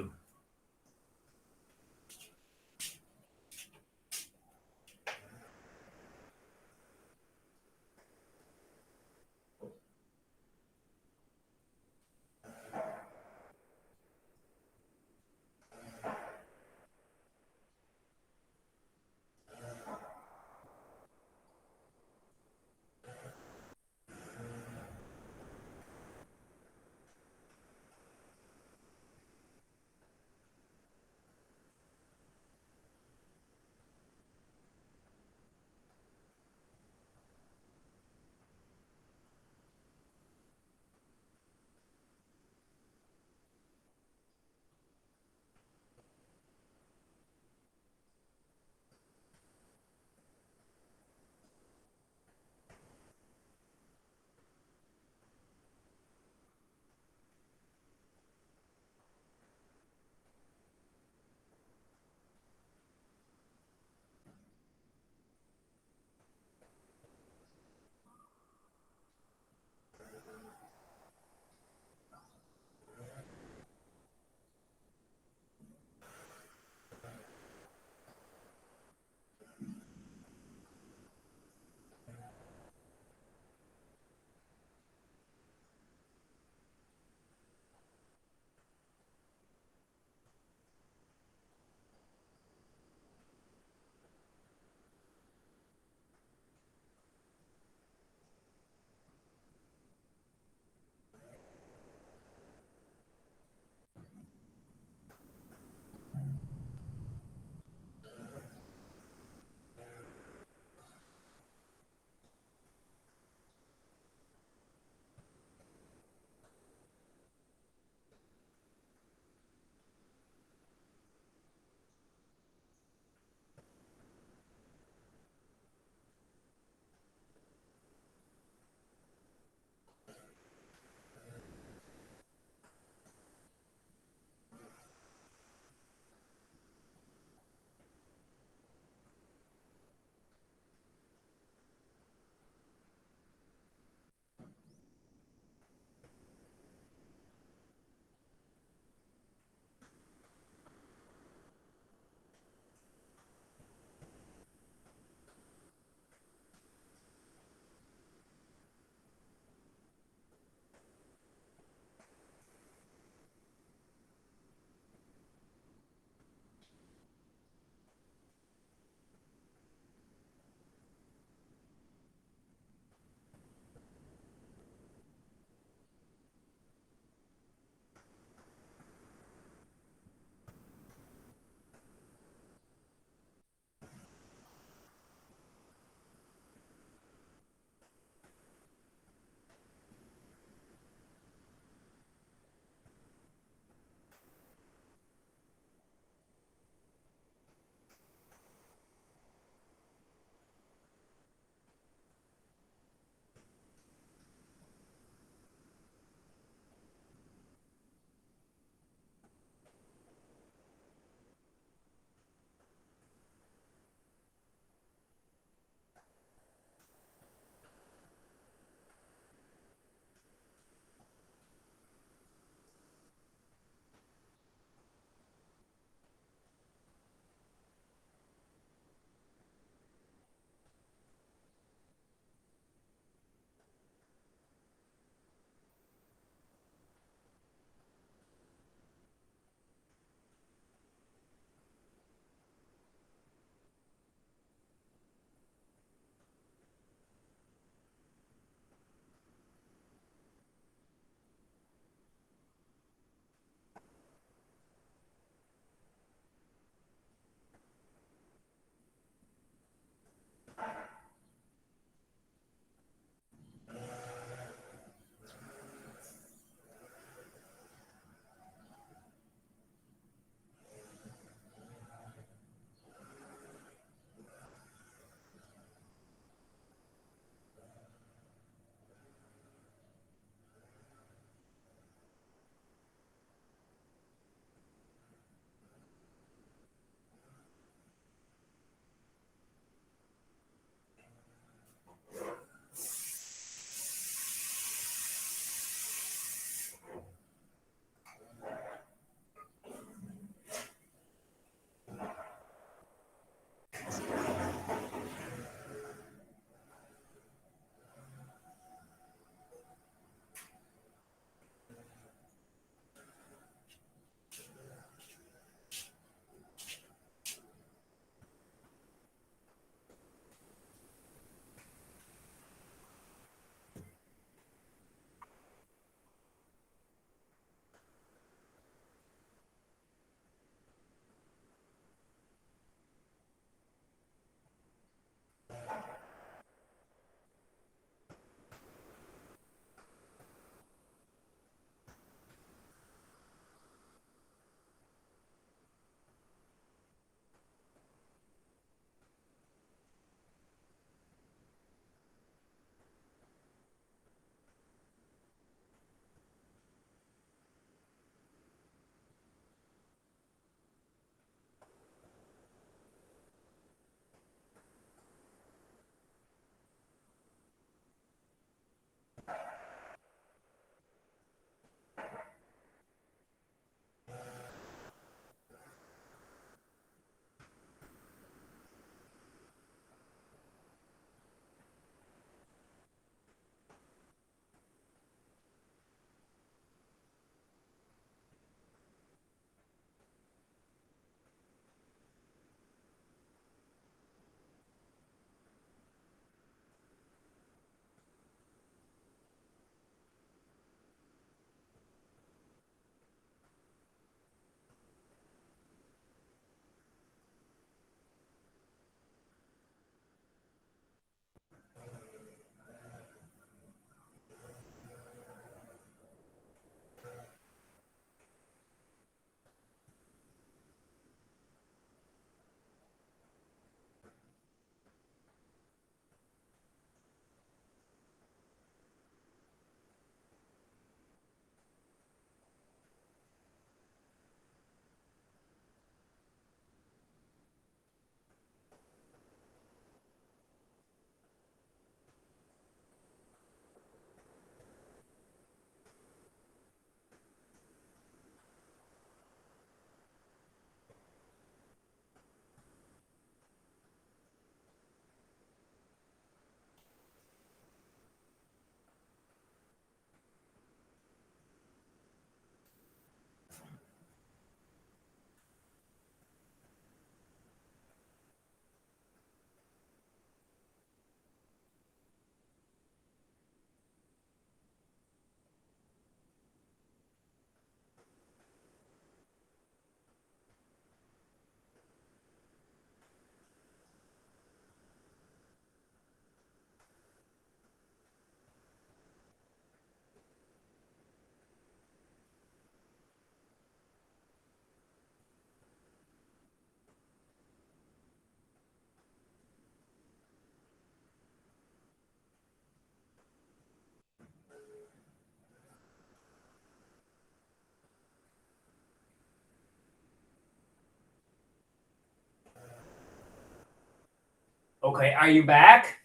Okay, are you back?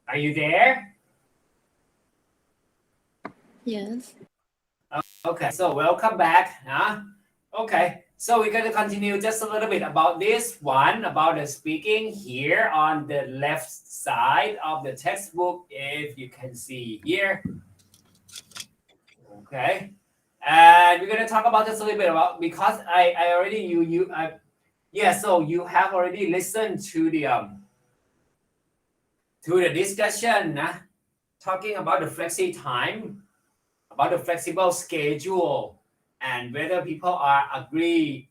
Are you there? Yes. Okay, so welcome back. Okay, so we're going to continue just a little bit about this one, about the speaking here on the left side of the textbook, if you can see here. Okay, and we're going to talk about just a little bit about, because I already, so you have already listened to the discussion, talking about the flexi time, about the flexible schedule, and whether people agree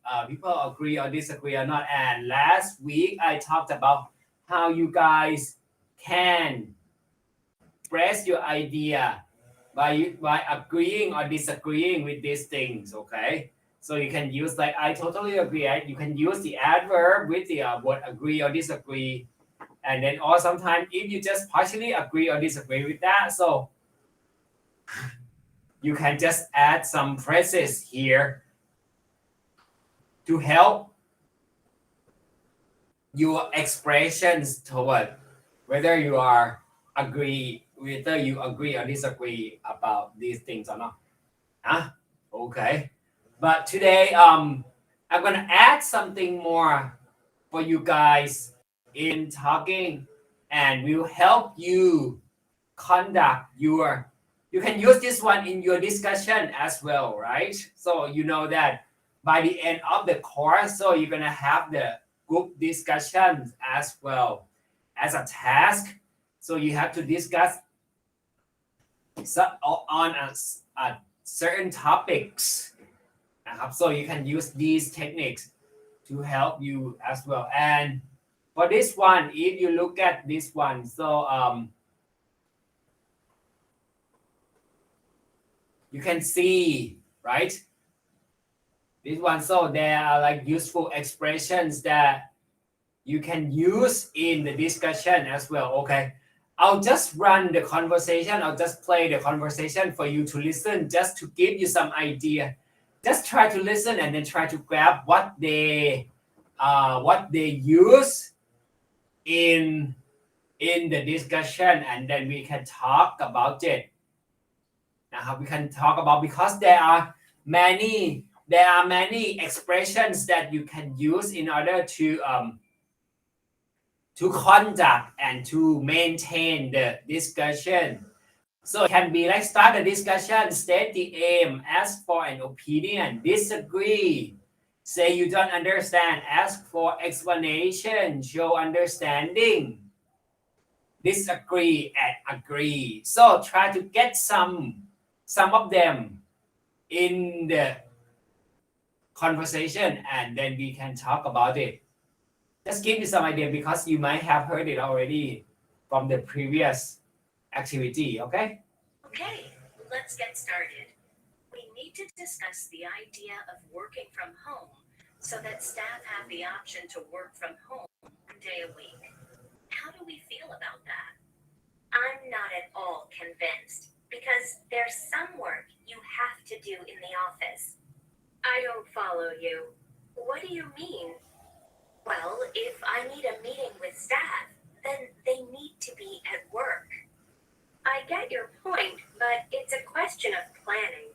or disagree or not. And last week I talked about how you guys can express your idea by agreeing or disagreeing with these things. Okay, so you can use, like, I totally agree. You can use the adverb with the word agree or disagree, and then or sometimes if you just partially agree or disagree with that, so you can just add some phrases here to help your expressions toward whether you agree or disagree about these things or not. Okay. But today, I'm gonna add something more for you guys in talking, and will help you conduct your. You can use this one in your discussion as well, right? So you know that by the end of the course, so you're gonna have the group discussions as well as a task. So you have to discuss on a certain topics. So you can use these techniques to help you as well. And for this one, if you look at this one, so you can see, right? This one, so there are like useful expressions that you can use in the discussion as well. Okay, I'll just run the conversation. I'll just play the conversation for you to listen, just to give you some idea. Just try to listen and then try to grab what they use in the discussion, and then we can talk about it. We can talk about, because there are many expressions that you can use in order to conduct and to maintain the discussion. So it can be like start a discussion, state the aim, ask for an opinion, disagree, say you don't understand, ask for explanation, show understanding, disagree, and agree. So try to get some of them in the conversation, and then we can talk about it. Just give you some idea, because you might have heard it already from the previous activity. Okay, let's get started. We need to discuss the idea of working from home so that staff have the option to work from home one day a week. How do we feel about that? I'm not at all convinced, because there's some work you have to do in the office. I don't follow you. What do you mean? Well, if I need a meeting with staff, then they need to be at work. I get your point, but it's a question of planning.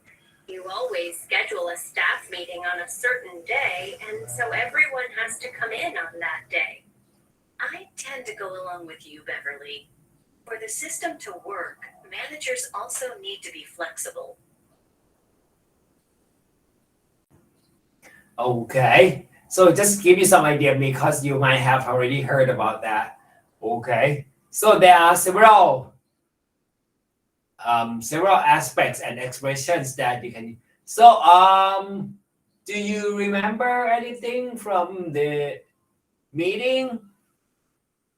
You always schedule a staff meeting on a certain day, and so everyone has to come in on that day. I tend to go along with you, Beverly. For the system to work, managers also need to be flexible. Okay, so just give you some idea, because you might have already heard about that. Okay, so there are several aspects and expressions that you can. So do you remember anything from the meeting?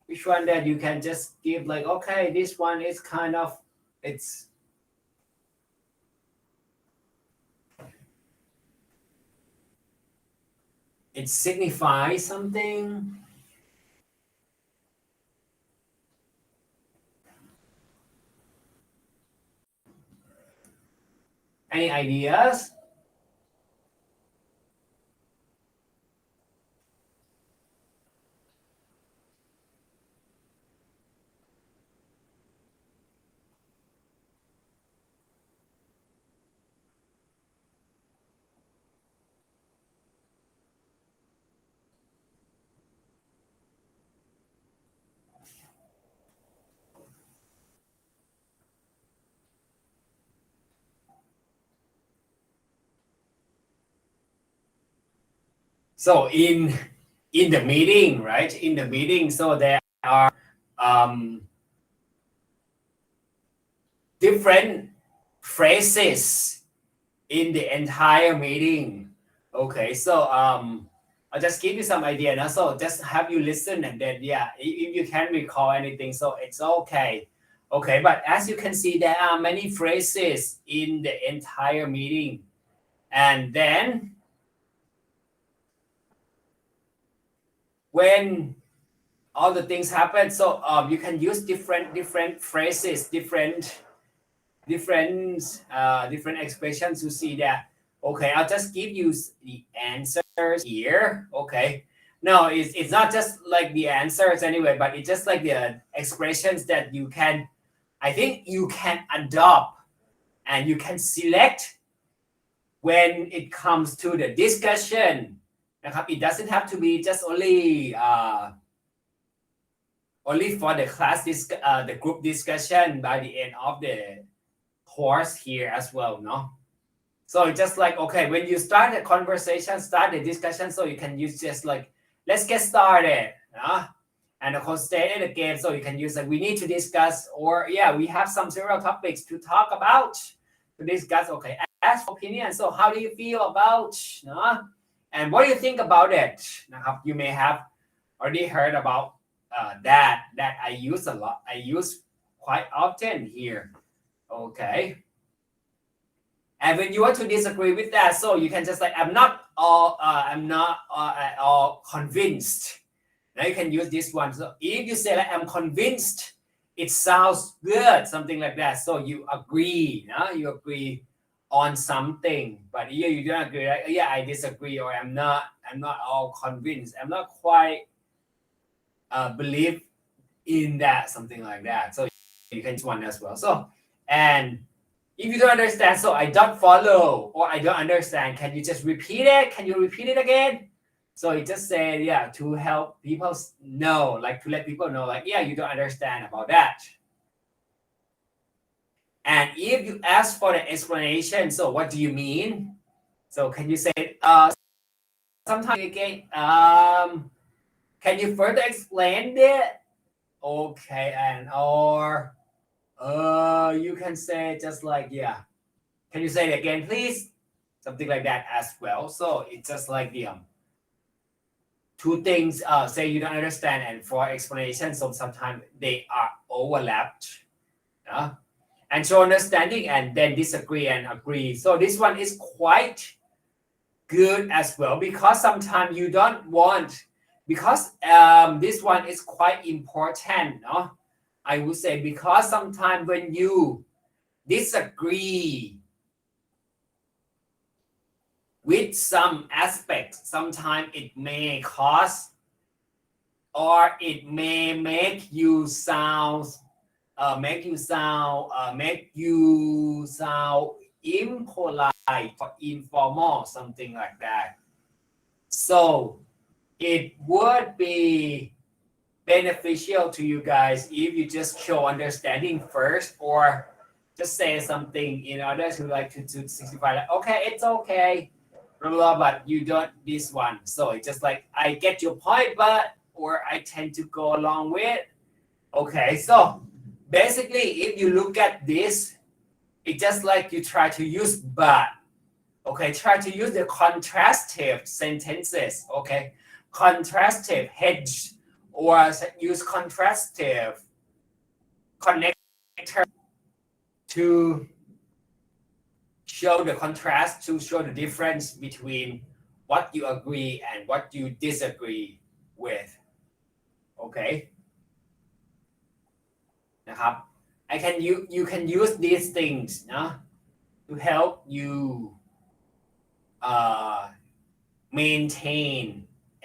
Which one that you can just give, like, okay, this one is kind of, it's it signifies something. Any ideas? So in the meeting, right? In the meeting, so there are different phrases in the entire meeting. Okay, so I'll just give you some idea now. So just have you listen and then if you can't recall anything, so it's okay. Okay, but as you can see, there are many phrases in the entire meeting, and then when all the things happen, so you can use different phrases, different expressions to see that. Okay, I'll just give you the answers here. Okay, no, it's not just like the answers anyway, but it's just like the expressions that you can, I think you can adopt and you can select when it comes to the discussion. It doesn't have to be just only for the class the group discussion by the end of the course here as well, no? So it's just like, okay, when you start the conversation, start the discussion, so you can use just like, let's get started, and of course stay in the game, so you can use like, we need to discuss, or we have several topics to talk about, to discuss. Okay, ask for opinion. So how do you feel about, and what do you think about it? You may have already heard about that I use a lot. I use quite often here. Okay. And when you want to disagree with that, so you can just like, I'm not at all convinced. Now you can use this one. So if you say like, I'm convinced, it sounds good, something like that. So you agree, you agree on something. But you don't agree, like, I disagree, or I'm not all convinced. I'm not quite believe in that, something like that. So you can use one as well. So, and if you don't understand, so I don't follow, or I don't understand, can you just repeat it? Can you repeat it again? So you just say, to help people know, like to let people know, like, you don't understand about that. And if you ask for the explanation, so what do you mean? So can you say, sometimes again, can you further explain it? Okay, and or you can say just like, can you say it again, please? Something like that as well. So it's just like the two things, say you don't understand and for explanation, so sometimes they are overlapped. And show understanding and then disagree and agree. So this one is quite good as well, because sometimes you don't want, because this one is quite important, I would say, because sometimes when you disagree with some aspects, sometimes it may cause, or it may make you sound impolite or informal, something like that. So it would be beneficial to you guys if you just show understanding first, or just say something in order to like to signify like, okay, it's okay, blah, blah, but you don't this one. So it's just like, I get your point, but, or I tend to go along with. Okay, so basically, if you look at this, it's just like you try to use but. Okay, try to use the contrastive sentences. Okay, contrastive hedge, or use contrastive connector to show the contrast, to show the difference between what you agree and what you disagree with. Okay นะครับ you can use these things นะ to help you maintain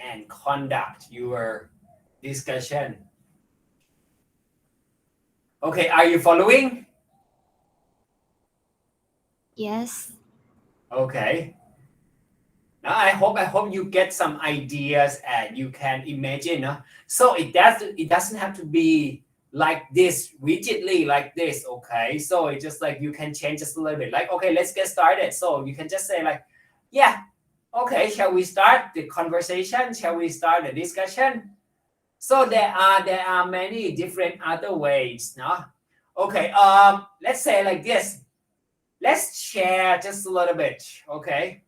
and conduct your discussion. Okay, are you following? Yes. Okay. Now I hope you get some ideas and you can imagine. So it doesn't have to be like this rigidly like this. Okay, so it's just like you can change just a little bit. Like okay, let's get started. So you can just say like, yeah, okay, shall we start the conversation? Shall we start the discussion? So there are many different other ways. No? Okay. Let's say like this. Let's share just a little bit. Okay.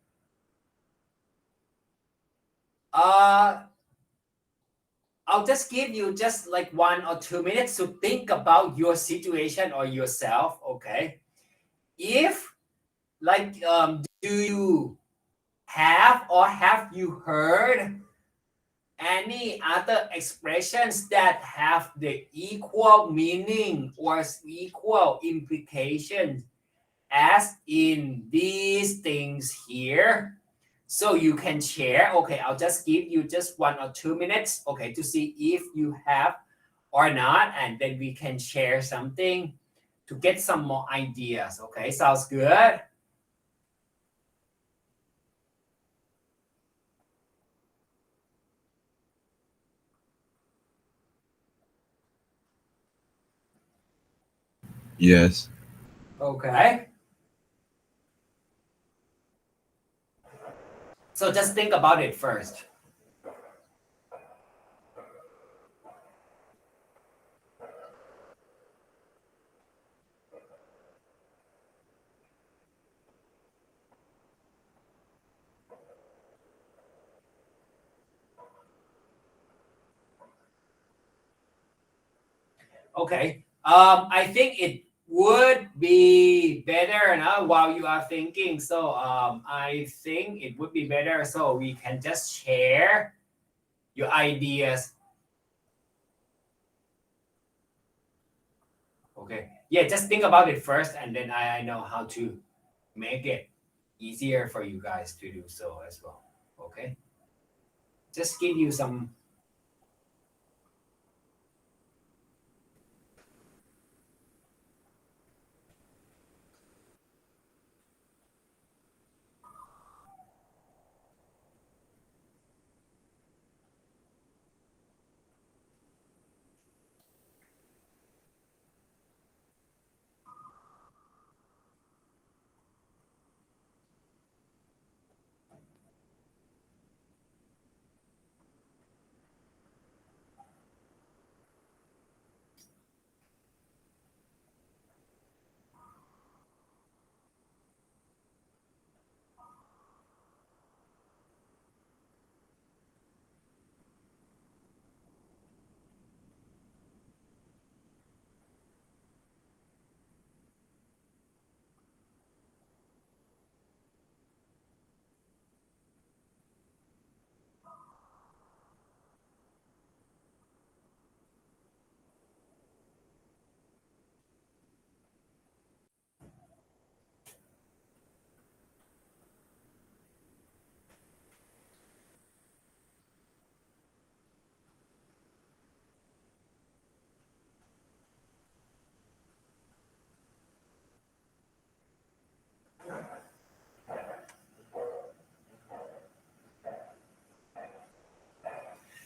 I'll just give you just like 1 or 2 minutes to think about your situation or yourself. Okay. If like do you have or have you heard any other expressions that have the equal meaning or equal implications as in these things here? So you can share. Okay, I'll just give you just 1 or 2 minutes, okay, to see if you have or not, and then we can share something to get some more ideas. Okay, sounds good? Yes. Okay. So just think about it first. Okay. I think it would be better now while you are thinking. So I think it would be better so we can just share your ideas. Okay. Yeah, just think about it first and then I know how to make it easier for you guys to do so as well. Okay. Just give you some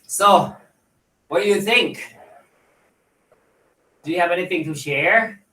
So, what do you think? Do you have anything to share?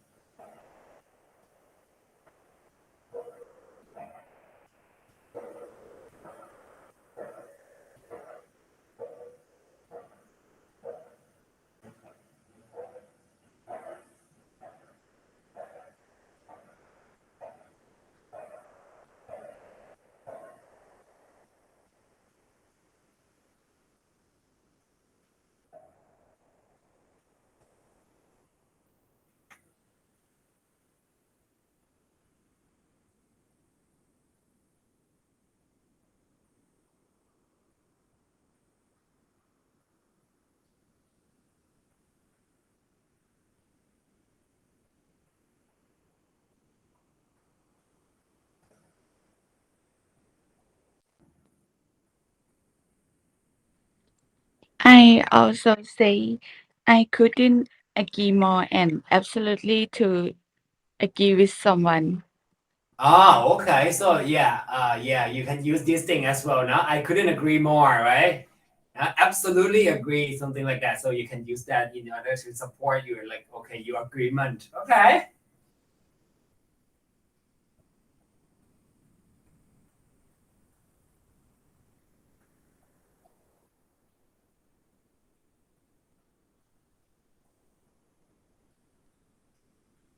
I also say I couldn't agree more and absolutely to agree with someone. Okay. So yeah, you can use this thing as well. Now I couldn't agree more, right? Absolutely agree, something like that. So you can use that in order to support your like, okay, your agreement. Okay.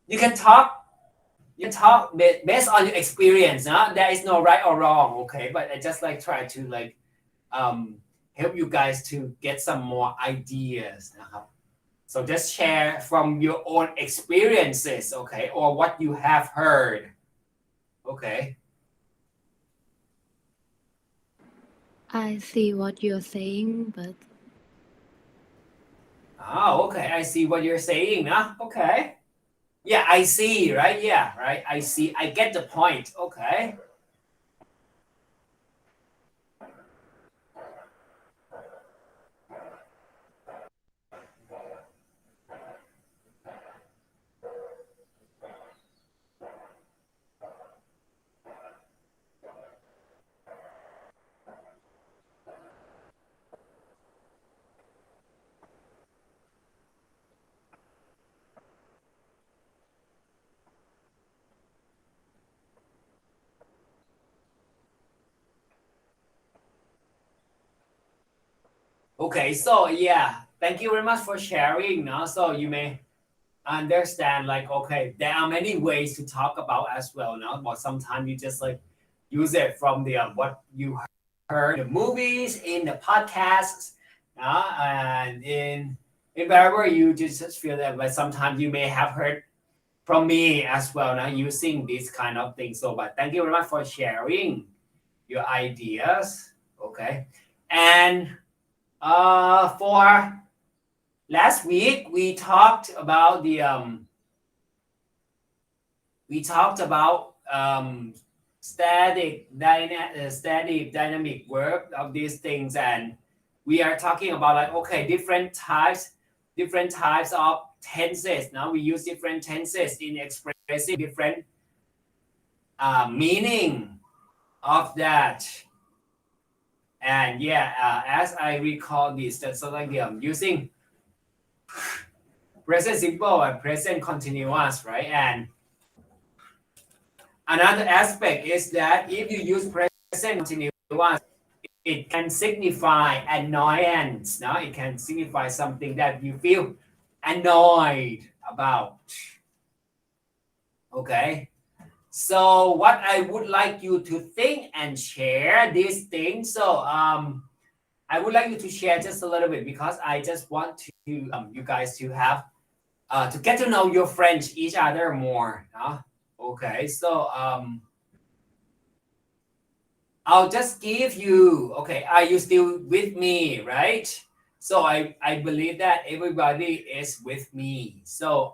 You can talk. You can talk based on your experience. There is no right or wrong. Okay, but I just like try to like help you guys to get some more ideas. So just share from your own experiences, okay, or what you have heard. Okay. I see what you're saying, but Okay. I see what you're saying. Okay. Yeah, I see, right? Yeah, right. I see. I get the point. Okay. Okay, so yeah, thank you very much for sharing. So you may understand like, okay, there are many ways to talk about as well. But sometimes you just like use it from the what you heard in the movies, in the podcasts, and in wherever you just feel that. But sometimes you may have heard from me as well using this kind of thing. So, but thank you very much for sharing your ideas. Okay, and for last week we talked about the static dynamic verb of these things, and we are talking about like, okay, different types of tenses. Now we use different tenses in expressing different meaning of that. And as I recall this, that's like using present simple and present continuous, right? And another aspect is that if you use present continuous, it can signify annoyance. It can signify something that you feel annoyed about. Okay. So what I would like you to think and share these things. So I would like you to share just a little bit, because I just want to you guys to have to get to know your friends each other more. Okay, so I'll just give you. Okay, are you still with me, right? So I believe that everybody is with me. So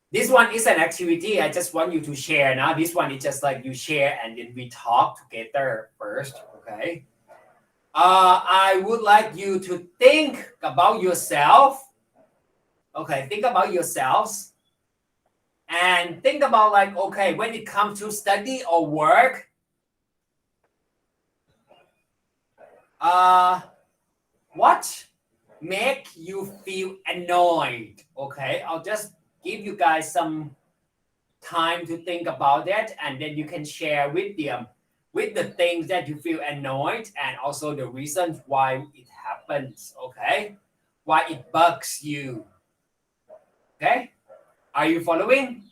this one is an activity. I just want you to share. Now this one is just like you share and then we talk together first. Okay. I would like you to think about yourself. Okay, think about yourselves. And think about like, okay, when it comes to study or work, what make you feel annoyed? Okay, I'll just give you guys some time to think about that, and then you can share with them with the things that you feel annoyed and also the reasons why it happens. Okay, why it bugs you. Okay, are you following?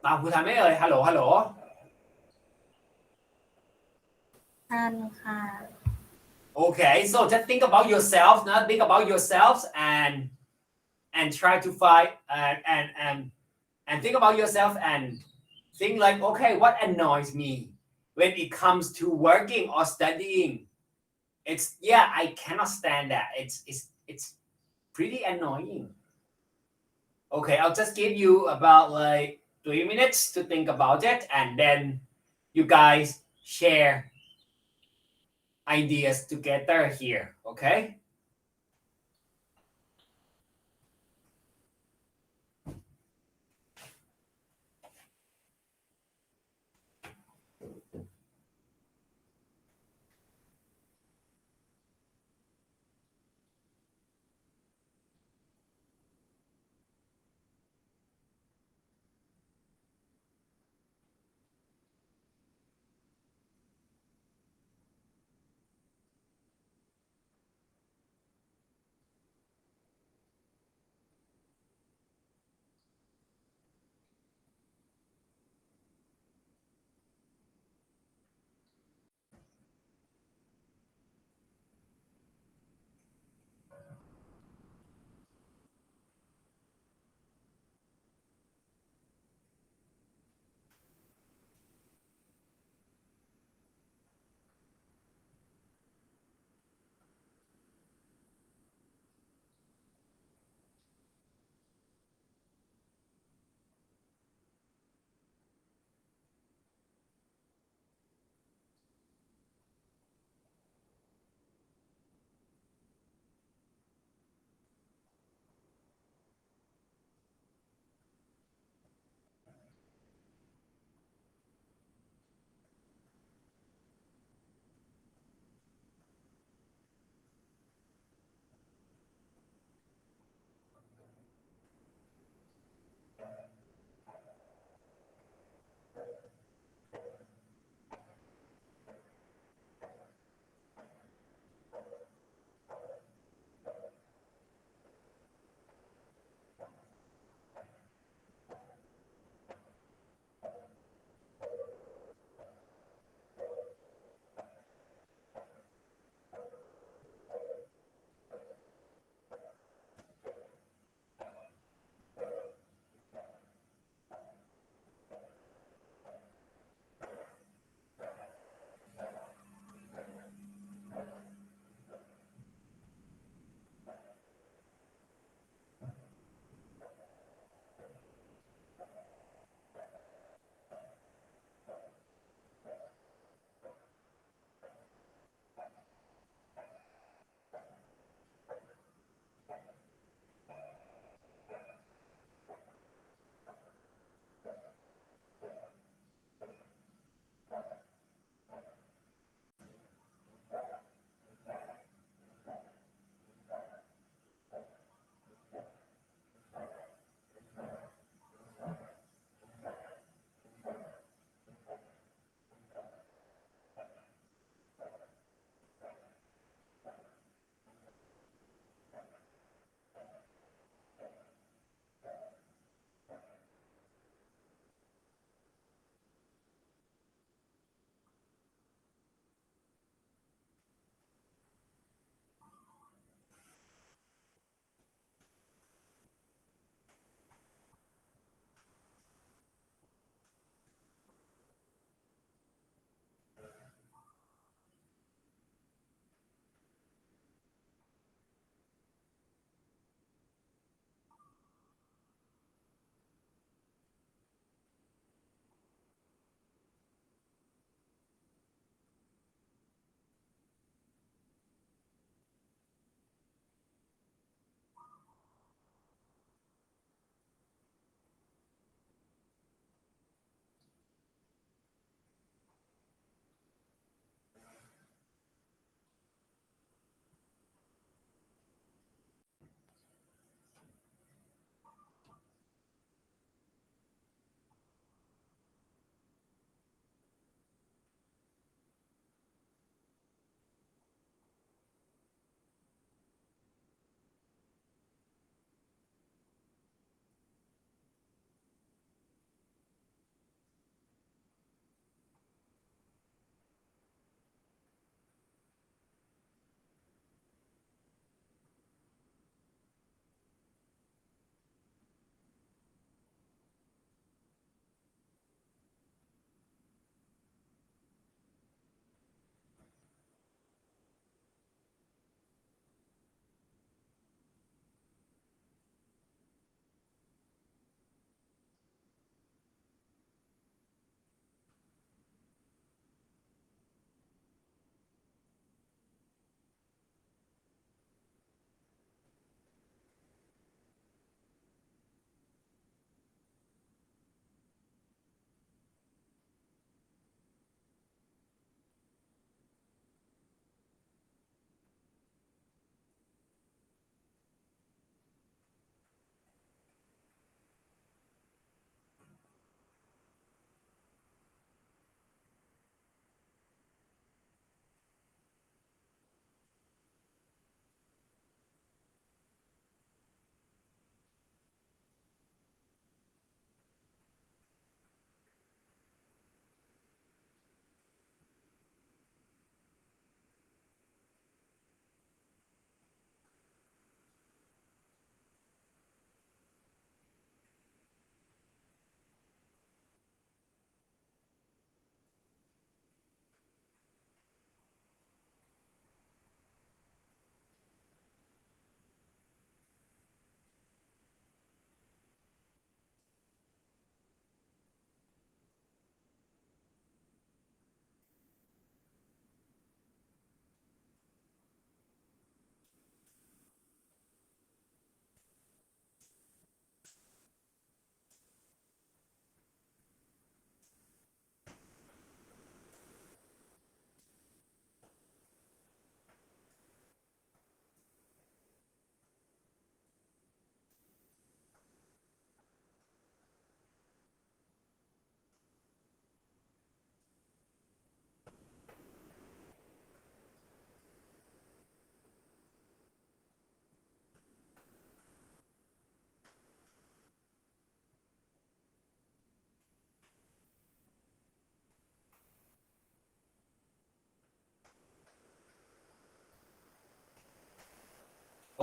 Tao Phú Thắng ơi, hello hello. ทันค่ะ Okay, so just think about yourself. Now think about yourselves and try to find and think about yourself and think like, okay, what annoys me when it comes to working or studying it's yeah, I cannot stand that. It's pretty annoying. Okay, I'll just give you about like 3 minutes to think about it, and then you guys share ideas together here. Okay.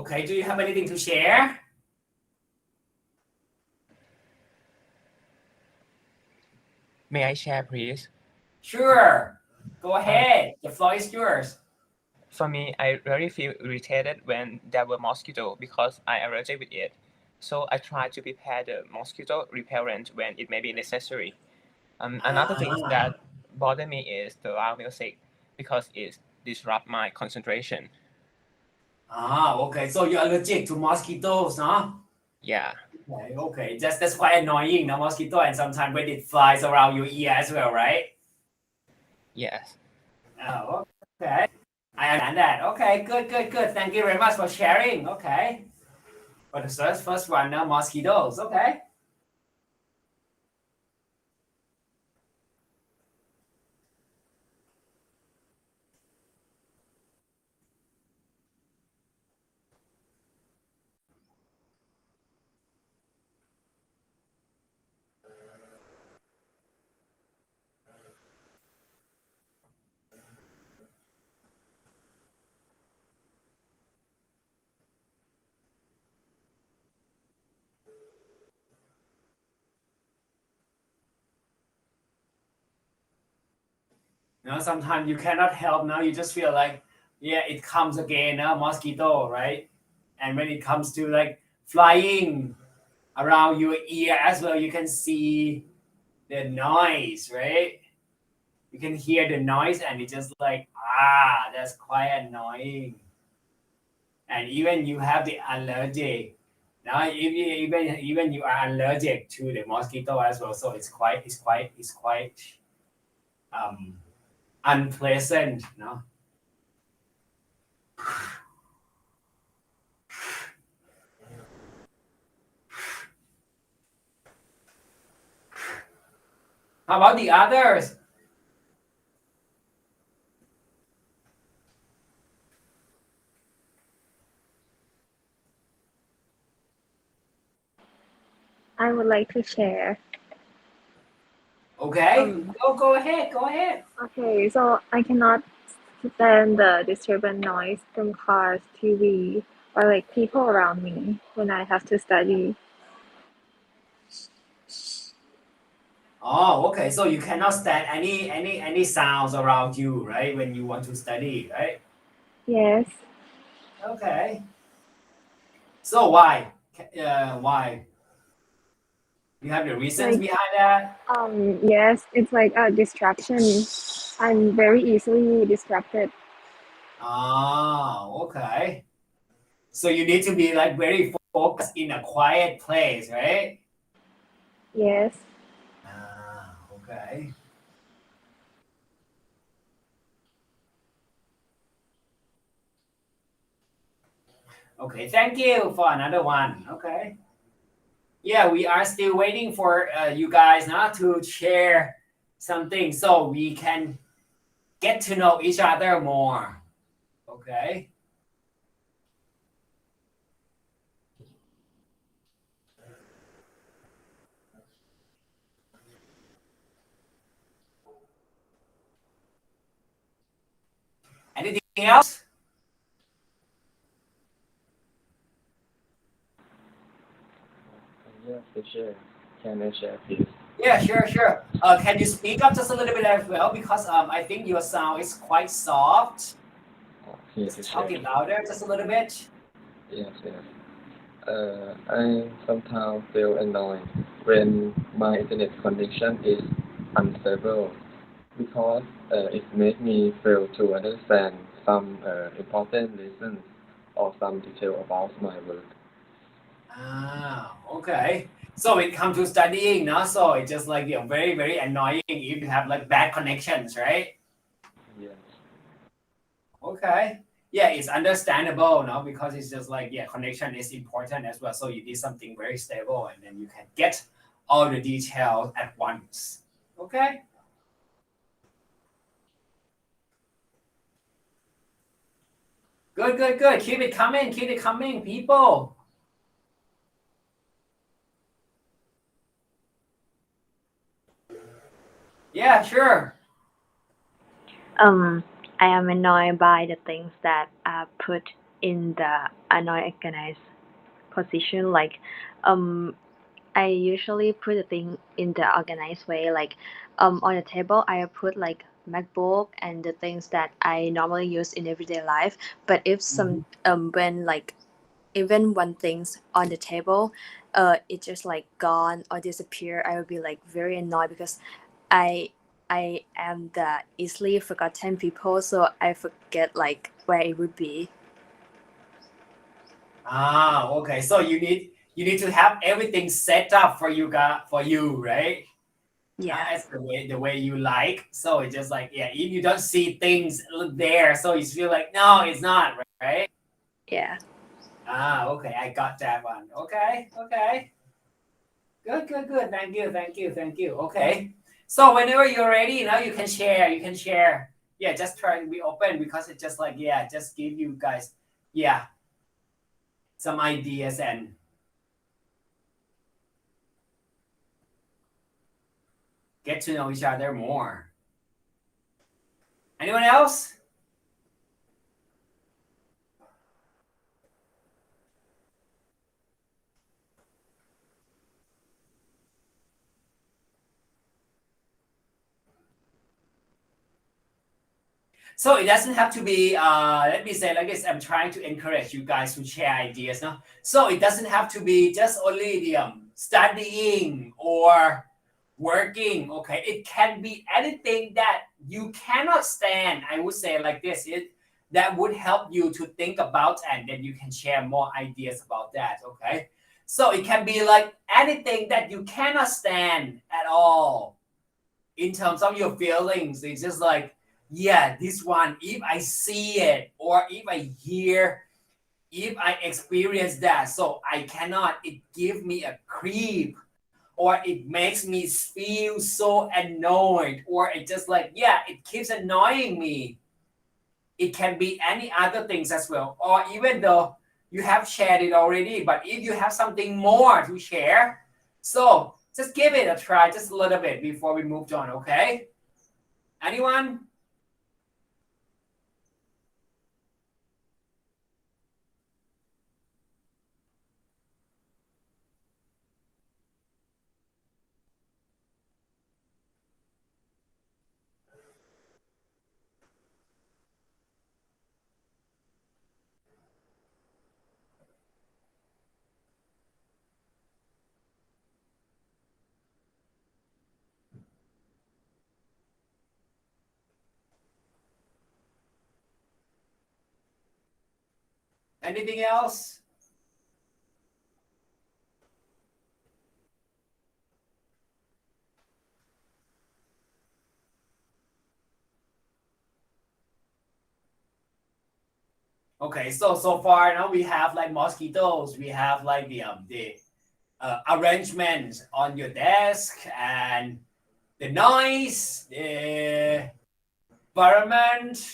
Okay, do you have anything to share? May I share, please? Sure. Go ahead. The floor is yours. For me, I really feel irritated when there were mosquito because I allergic with it. So I try to prepare the mosquito repellent when it may be necessary. Another thing that bother me is the loud music because it disrupt my concentration. Okay. So you're allergic to mosquitoes, no? Yeah. Okay. That's quite annoying, the mosquito, and sometimes when it flies around your ear as well, right? Yes. Oh, okay. I understand that. Okay, good. Thank you very much for sharing. Okay. For the first one, now mosquitoes. Okay. Sometimes you cannot help. Now you just feel like, yeah, it comes again. Now mosquito, right? And when it comes to like flying around your ear as well, you can see the noise, right? You can hear the noise, and it's just like, that's quite annoying. And even you have the allergy. Now, even you are allergic to the mosquito as well, so it's quite unpleasant, no? How about the others? I would like to share. Okay, go ahead. Okay, so I cannot stand the disturbance noise from cars, TV, or like people around me when I have to study. Okay. So you cannot stand any sounds around you, right? When you want to study, right? Yes. Okay. So why? Why? You have the reasons behind that? Yes, it's like a distraction. I'm very easily distracted. Okay. So you need to be like very focused in a quiet place, right? Yes. Okay. Okay, thank you for another one. Okay. Yeah, we are still waiting for you guys now to share something so we can get to know each other more. Okay. Anything else? Yeah, for sure. Can I share, please? Yeah, sure. Can you speak up just a little bit as well? Because I think your sound is quite soft. Here to Just talk share. it louder just a little bit. Yes. I sometimes feel annoyed when my internet connection is unstable because it makes me fail to understand some important lessons or some detail about my work. Okay. So when it comes to studying, no? So it's just like very, very annoying if you have like bad connections, right? Yes. Okay. Yeah, it's understandable, no? Because it's just like, connection is important as well. So you need something very stable, and then you can get all the details at once. Okay. Good. Keep it coming, people. Yeah, sure. I am annoyed by the things that are put in the unorganized position. Like, I usually put the thing in the organized way. Like, on the table, I put like MacBook and the things that I normally use in everyday life. But if when like even one thing's on the table, it just like gone or disappear, I will be like very annoyed because I am the easily forgotten people, so I forget like where it would be. Okay. So you need to have everything set up for you right? Yeah. As the way you like. So it's just like, yeah, if you don't see things there, so you feel like, no, it's not, right? Yeah. Okay, I got that one. Okay. Good. Thank you. Okay. So whenever you're ready, now you can share. Yeah, just try to be open because it's just like, yeah, just give you guys, yeah, some ideas and get to know each other more. Anyone else? So it doesn't have to be, let me say like this, I'm trying to encourage you guys to share ideas. No? So it doesn't have to be just only the studying or working, okay? It can be anything that you cannot stand. I would say like this, that would help you to think about, and then you can share more ideas about that, okay? So it can be like anything that you cannot stand at all in terms of your feelings. It's just like, yeah, this one, if I see it or if I hear, if I experience that, so I cannot, it gives me a creep, or it makes me feel so annoyed, or it just like, yeah, it keeps annoying me. It can be any other things as well, or even though you have shared it already, but if you have something more to share, so just give it a try just a little bit before we move on, okay? Anyone? Anything else? Okay, so far now we have like mosquitoes, we have like the arrangements on your desk, and the noise, the environment,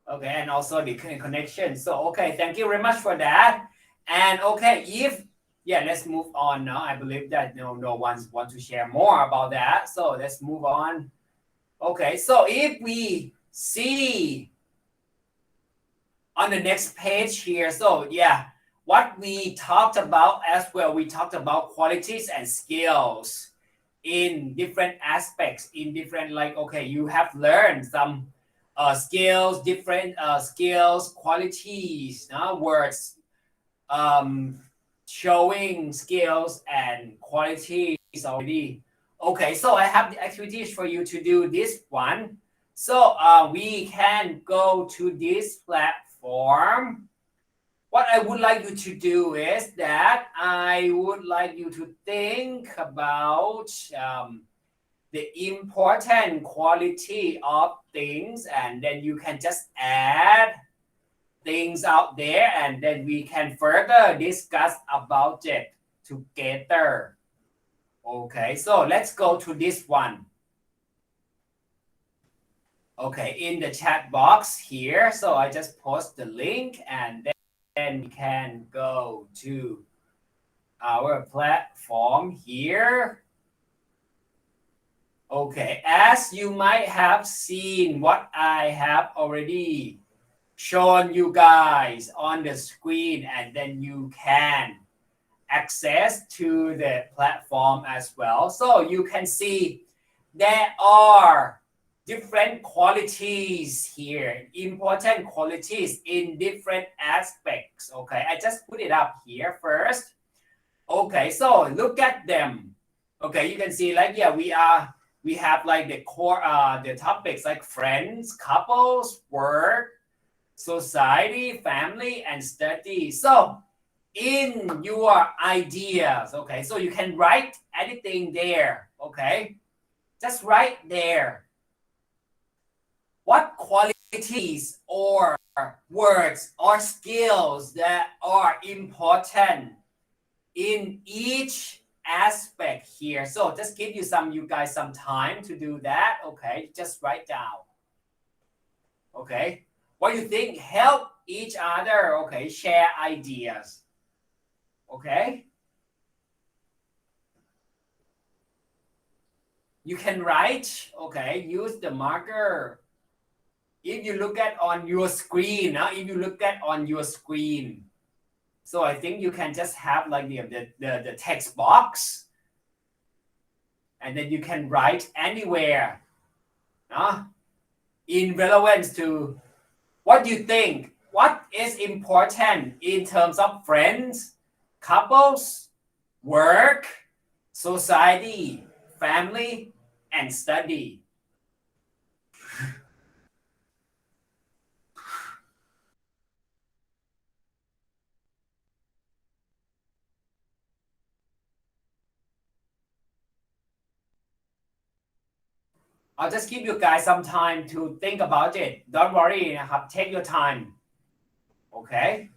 okay, and also the connection. So okay, thank you very much for that. And okay, let's move on now. I believe that no one wants to share more about that, so let's move on. Okay, so if we see on the next page here, so yeah, what we talked about as well, we talked about qualities and skills in different aspects, in different, like, okay, you have learned some skills, different skills, qualities, words, showing skills and qualities already. Okay, so I have the activities for you to do this one. So we can go to this platform. What I would like you to do is that I would like you to think about the important quality of things, and then you can just add things out there, and then we can further discuss about it together. Okay, so let's go to this one. Okay, in the chat box here, so I just post the link, and then we can go to our platform here. Okay, as you might have seen what I have already shown you guys on the screen, and then you can access to the platform as well. So you can see there are different qualities here, important qualities in different aspects. Okay, I just put it up here first. Okay, so look at them. Okay, you can see like, yeah, we have like the core the topics like friends, couples, work, society, family, and study. So in your ideas, okay, so you can write anything there. Okay, just write there what qualities or words or skills that are important in each aspect here. So just give you guys some time to do that. Okay, just write down. Okay, what you think, help each other. Okay, share ideas. Okay, you can write. Okay, use the marker. If you look at on your screen, so I think you can just have like the text box, and then you can write anywhere, in relevance to what do you think, what is important in terms of friends, couples, work, society, family, and study. I'll just give you guys some time to think about it. Don't worry, take your time. Okay?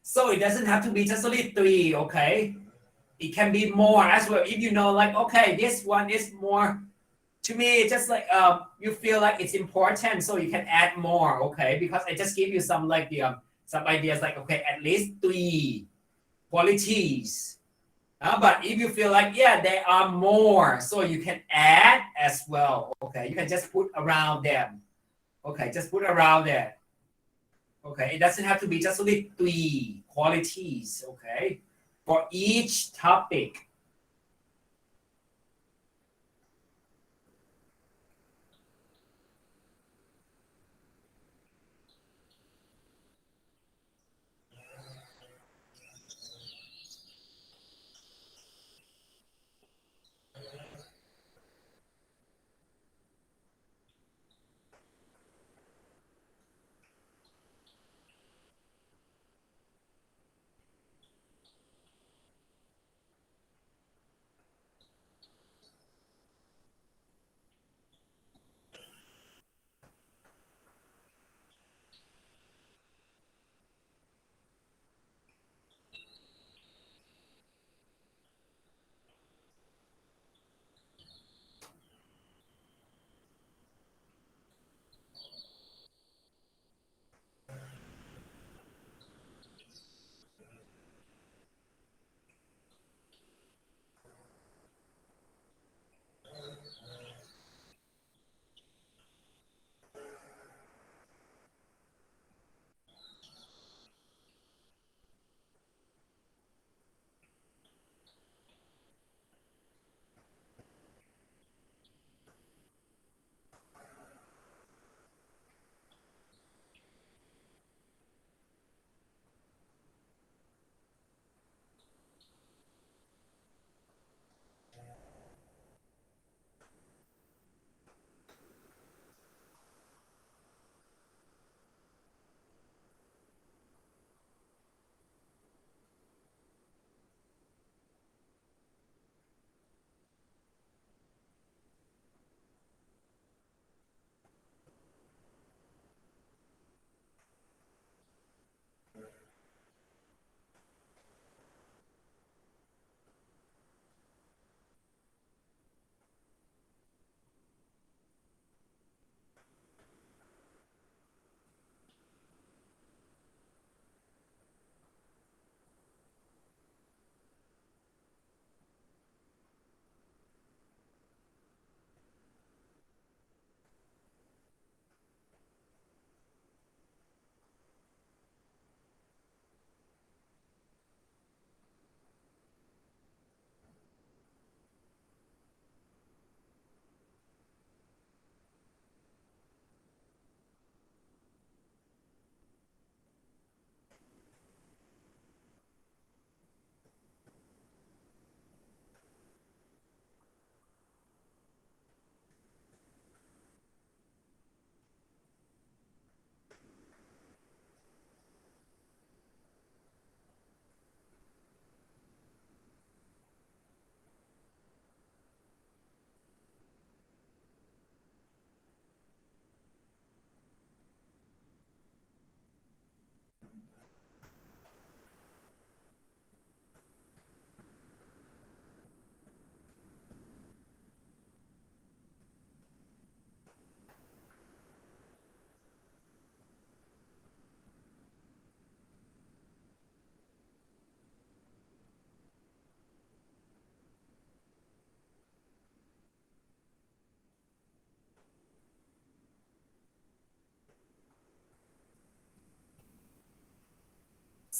So it doesn't have to be just only 3, okay? It can be more as well. If you know, like, okay, this one is more, to me, it's just like you feel like it's important, so you can add more, okay? Because I just gave you some like the some ideas, like, okay, at least 3 qualities. But if you feel like, yeah, there are more, so you can add as well, okay? You can just put around them, okay? Just put around that. Okay, it doesn't have to be just only 3 qualities, okay, for each topic.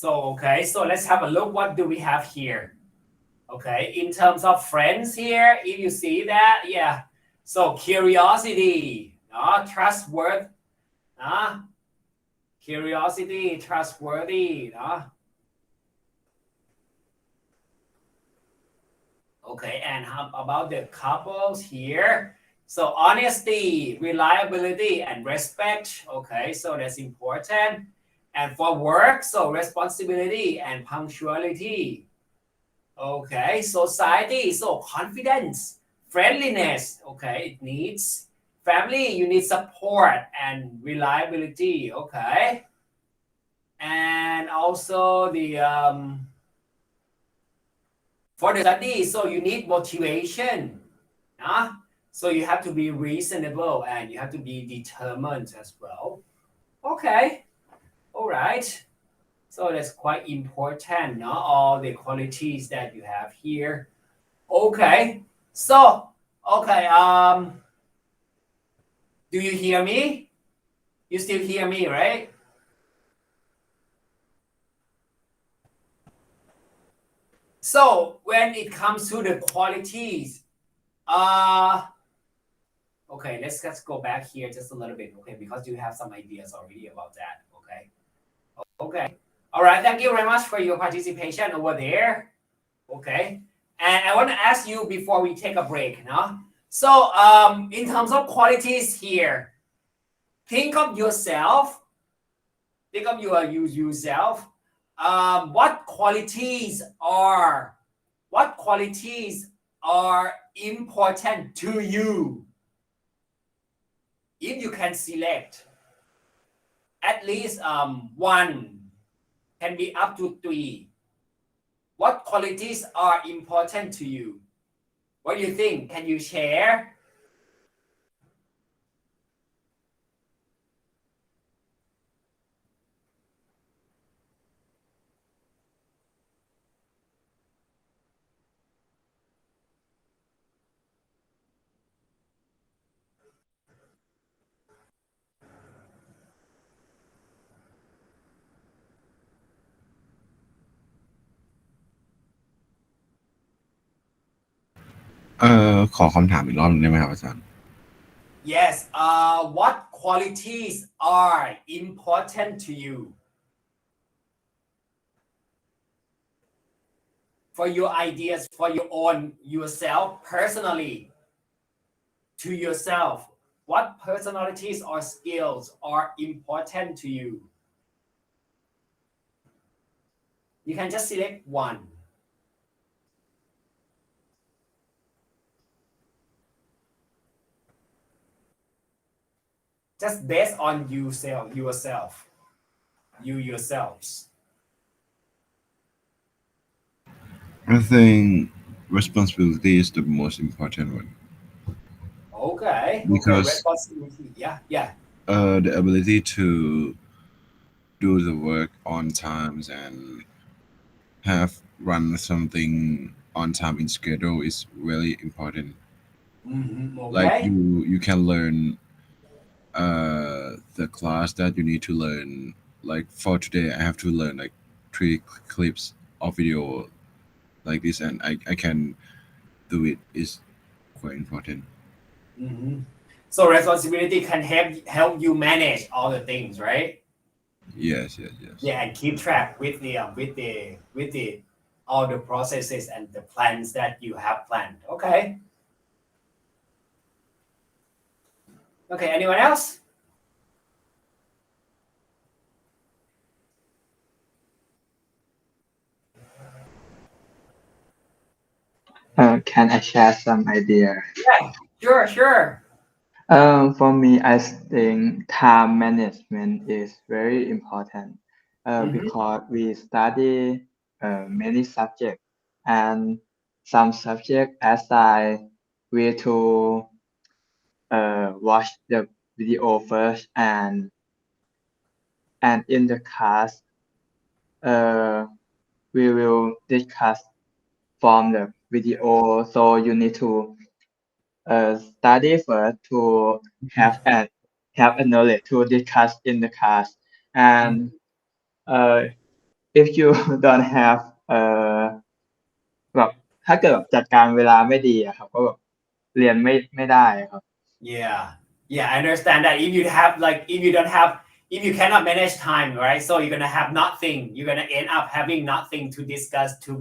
So, okay, so let's have a look. What do we have here? Okay, in terms of friends here, if you see that, yeah. So curiosity, trustworthy, curiosity, trustworthy, Okay, and how about the couples here? So honesty, reliability, and respect. Okay, so that's important. And for work, so responsibility and punctuality. Okay, society, so confidence, friendliness. Okay, it needs family, you need support and reliability. Okay, and also the for the study, so you need motivation. So you have to be reasonable and you have to be determined as well. Okay, all right. So that's quite important, all the qualities that you have here. Okay, so okay, do you hear me? You still hear me, right? So when it comes to the qualities, okay, let's go back here just a little bit, okay, because you have some ideas already about that, okay? Okay, all right, thank you very much for your participation over there, okay? And I want to ask you before we take a break, So in terms of qualities here, think of yourself, think of yourself. What qualities are important to you? If you can select at least one, can be up to 3. What qualities are important to you? What do you think? Can you share?ขอคำถามอีกรอบหนึงได้ไหมครับอาจารย์ Yes. What qualities are important to you? For your ideas, for your own yourself, personally, to yourself, what personalities or skills are important to you? You can just select one. Just based on yourself, you yourselves. I think responsibility is the most important one. Okay. Because responsibility. Yeah. the ability to do the work on times and have run something on time in schedule is really important. Like Okay. you can learn the class that you need to learn. Like for today, I have to learn like 3 clips of video like this, and I can do it. Is quite important. So responsibility can help you manage all the things, right? Yes. Yeah, and keep track with the all the processes and the plans that you have planned. Okay. Okay, anyone else? Can I share some idea? Yeah, sure. For me, I think time management is very important because we study many subjects, and some subjects assign we to watch the video first, and in the class we will discuss from the video. So you need to study first to have a knowledge to discuss in the class, and if you don't have แบบถ้าเกิดแบบจัดการเวลาไม่ดีอะครับก็แบบเรียนไม่ได้ครับ Yeah, I understand that. If you have like, if you cannot manage time, right? So you're gonna have nothing. You're gonna end up having nothing to discuss to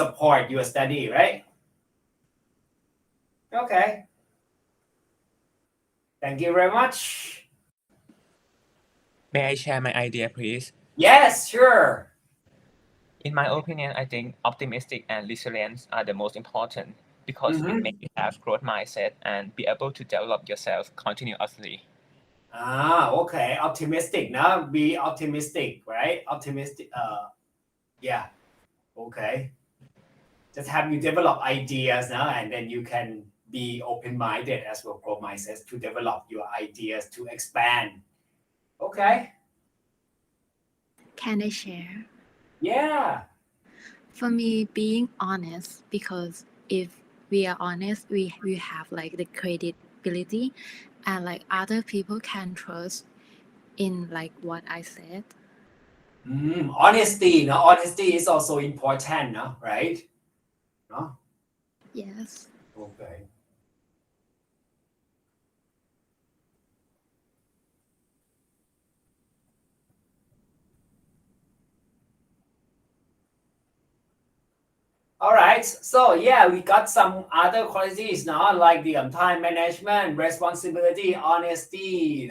support your study, right? Okay. Thank you very much. May I share my idea, please? Yes, sure. In my opinion, I think optimistic and resilience are the most important because it makes you have growth mindset and be able to develop yourself continuously. Okay. Optimistic, no? Be optimistic, right? Optimistic. Yeah. Okay. Just have you develop ideas now, and then you can be open-minded as well, growth mindset to develop your ideas to expand. Okay. Can I share? Yeah. For me, being honest, because if we are honest, we have like the credibility, and like other people can trust in like what I said. Honesty, no? Honesty is also important, no? Right? No? Yes. Okay. All right. So yeah, we got some other qualities now, like the time management, responsibility, honesty,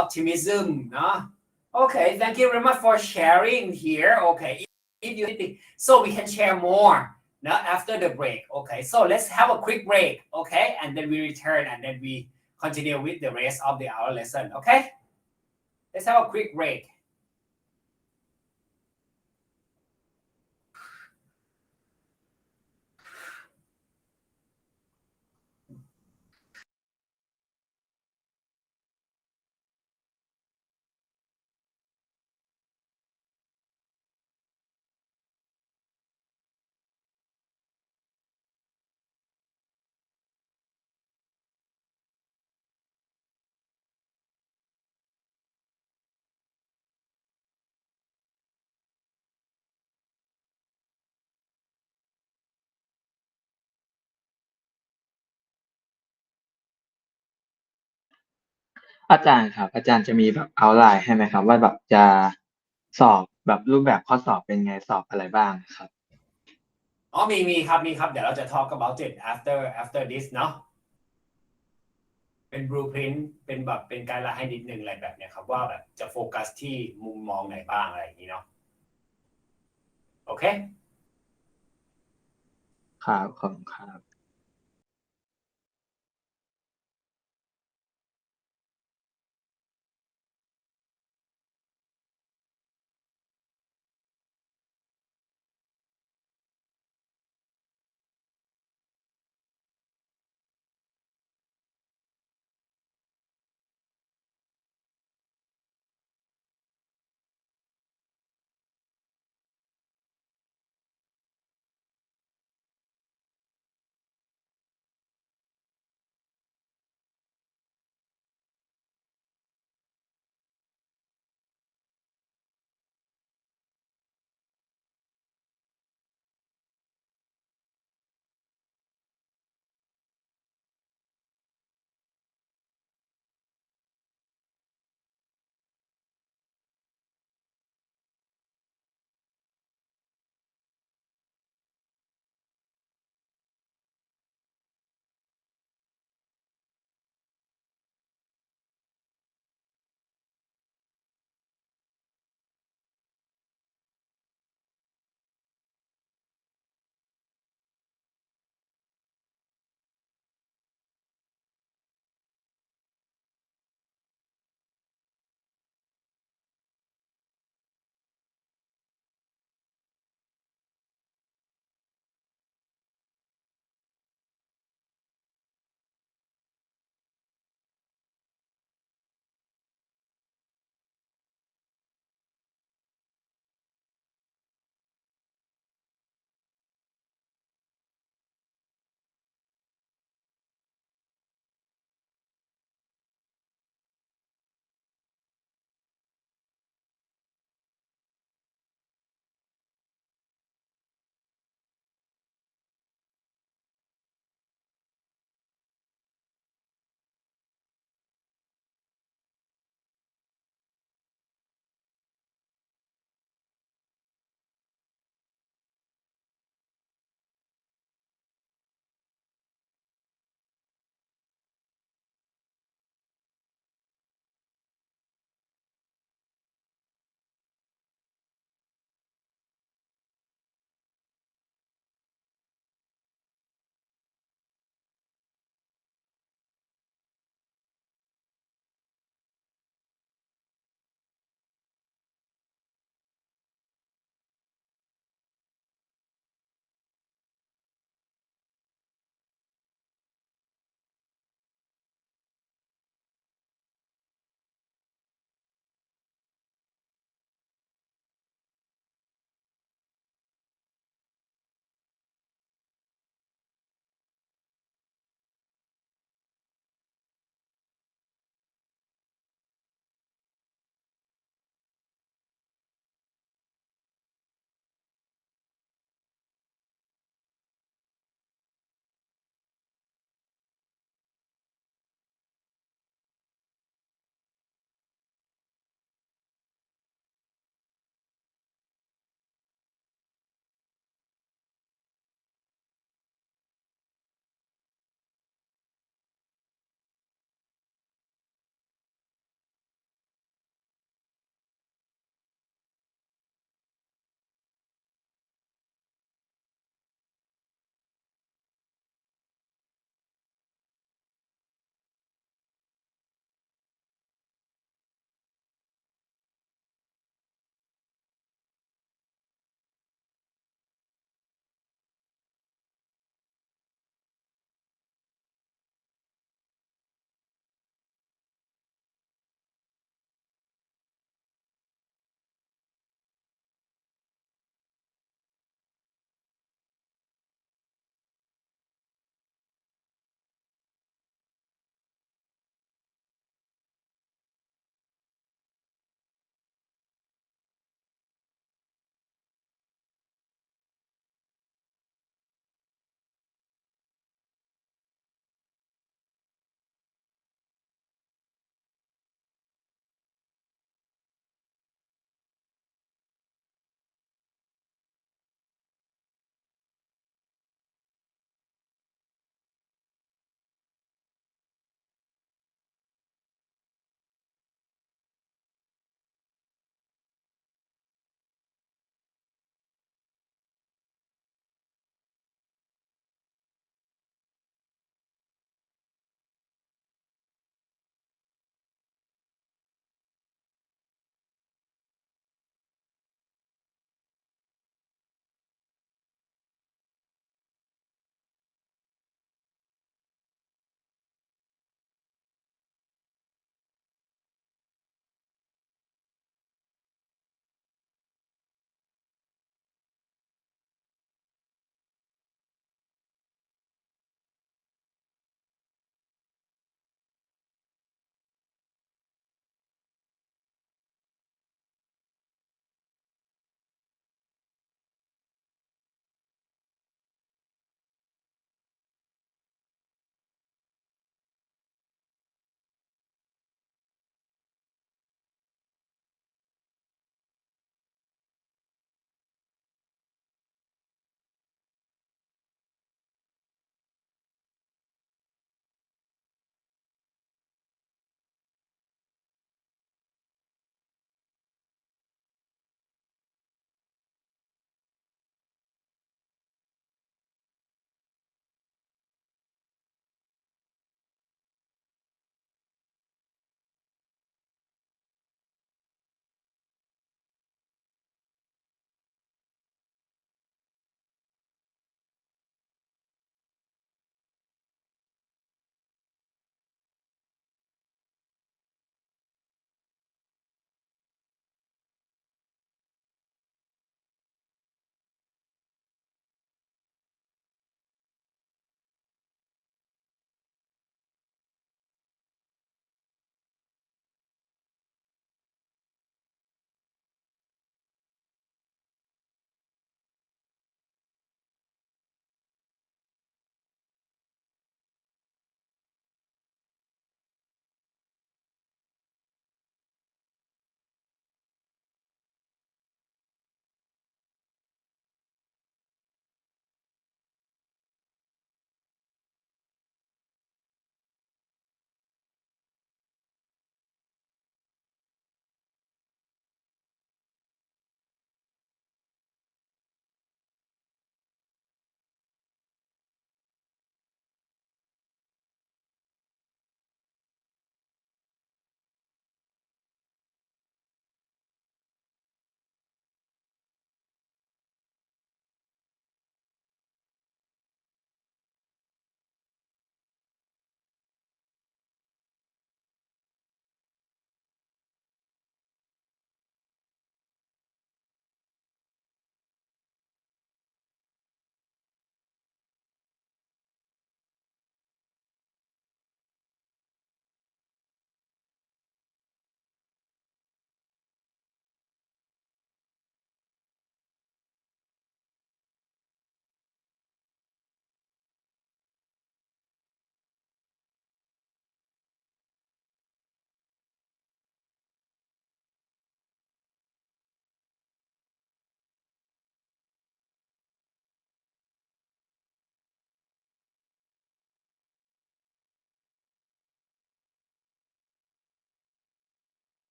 optimism. Okay, thank you very much for sharing here. Okay, if you think so, we can share more after the break. Okay, so let's have a quick break. Okay, and then we return and then we continue with the rest of our lesson. Okay, let's have a quick break.อาจารย์ครับอาจารย์จะมีแบบเอาไลน์ให้ไหมครับว่าแบบจะสอบแบบรูปแบบข้อสอบเป็นไงสอบอะไรบ้างครับ มีครับเดี๋ยวเราจะ talk about it after this เนาะเป็น blueprint เป็นแบบเป็นไกด์ไลน์ให้นิดนึงอะไรแบบเนี้ยครับว่าแบบจะโฟกัสที่มุมมองไหนบ้างอะไรอย่างนี้เนาะโอเคครับขอบคุณครับ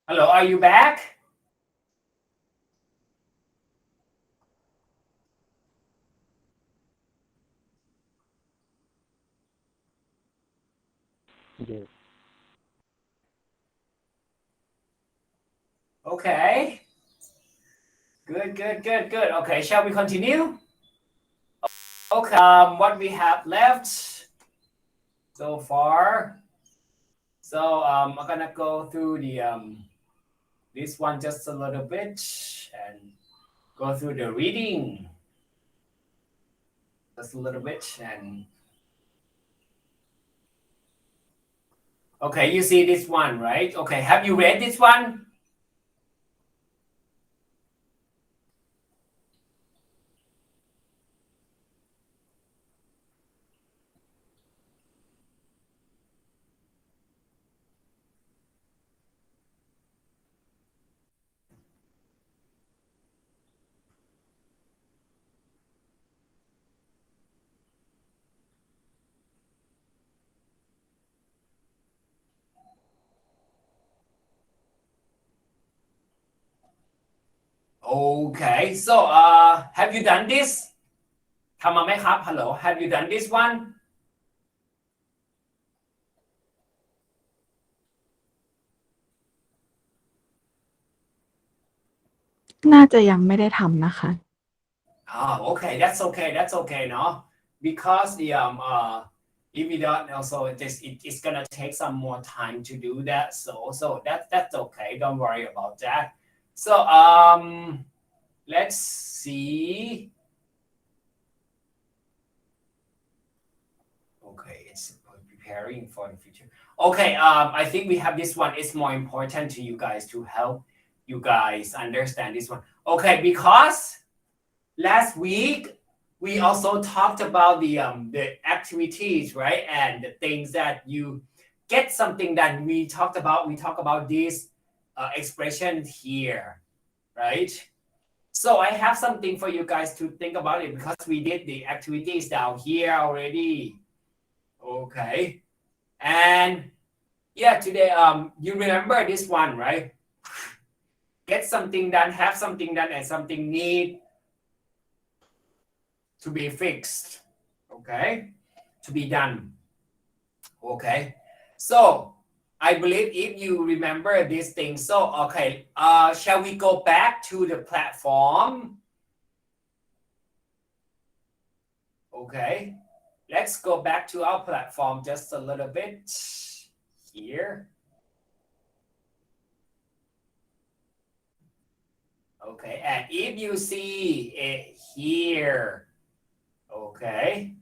Hello, are you back? Yes. Okay. Good. Okay, shall we continue? Okay, what we have left so far. So I'm gonna go through the this one just a little bit and go through the reading just a little bit and okay, you see this one, right? Okay, have you read this one? Okay, so have you done this? ทำมาไหมครับ Hello, have you done this one? น่าจะยังไม่ได้ทำนะคะ Okay, that's okay, no? Because the if we don't also it's gonna take some more time to do that, so that's okay. Don't worry about that. So let's see. Okay, it's preparing for the future. Okay, I think we have this one. It's more important to you guys to help you guys understand this one. Okay, because last week we also talked about the activities, right? And the things that you get something that we talked about this expression here, right? So I have something for you guys to think about it because we did the activities down here already. Okay. And yeah, today you remember this one, right? Get something done, have something done, and something need to be fixed. Okay? To be done. Okay. So I believe if you remember this thing, so okay, shall we go back to the platform? Okay. Let's go back to our platform just a little bit here. Okay, and if you see it here, okay,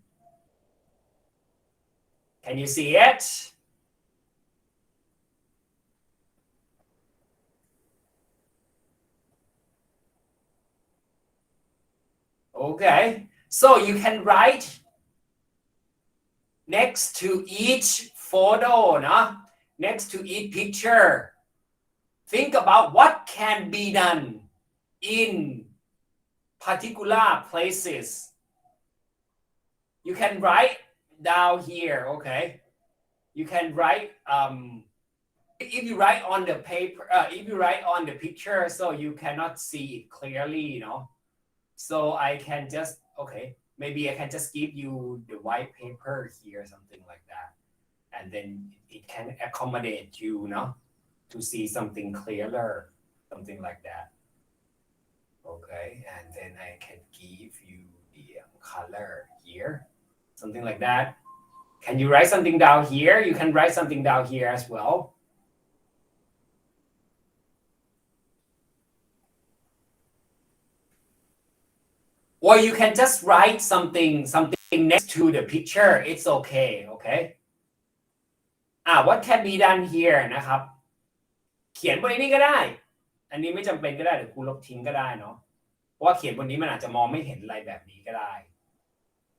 can you see it? Okay, so you can write next to each photo, no? Next to each picture. Think about what can be done in particular places. You can write down here, okay? You can write if you write on the paper, if you write on the picture, so you cannot see it clearly, you know. So I can just maybe I can just give you the white paper here, something like that, and then it can accommodate you, no, to see something clearer, something like that. Okay, and then I can give you the color here, something like that. Can you write something down here? You can write something down here as well. Or you can just write something next to the picture. It's okay, okay? What can be done here นะครับ เขียนบนนี้ก็ได้ อันนี้ไม่จำเป็นก็ได้เดี๋ยวครูลบทิ้งก็ได้เนาะ เพราะว่าเขียนบนนี้มันอาจจะมองไม่เห็นอะไรแบบนี้ก็ได้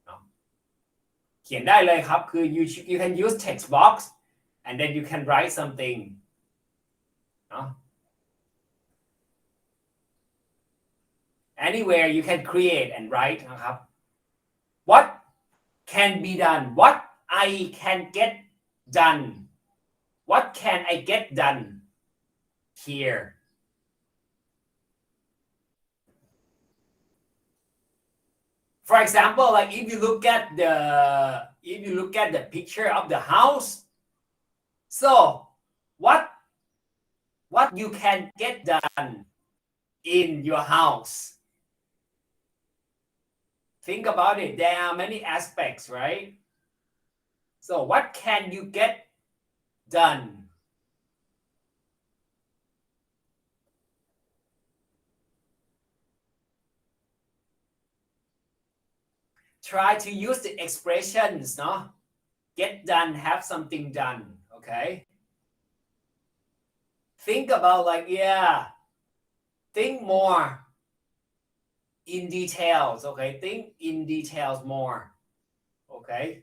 เนาะ เขียนได้เลยครับ คือ you can use text box and then you can write something เนาะ Anywhere you can create and write นะครับ What can be done? What I can get done? What can I get done? here. For example, like if you look at the picture of the house, so what you can get done in your house? Think about it. There are many aspects, right? So what can you get done? Try to use the expressions, no? Get done, have something done, okay? Think about think more in details, okay? Think in details more, okay?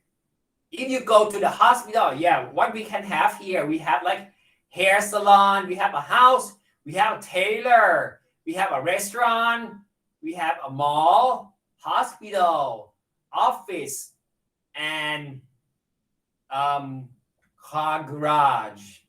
If you go to the hospital, what we can have here, we have like hair salon, we have a house, we have a tailor, we have a restaurant, we have a mall, hospital, office, and car garage.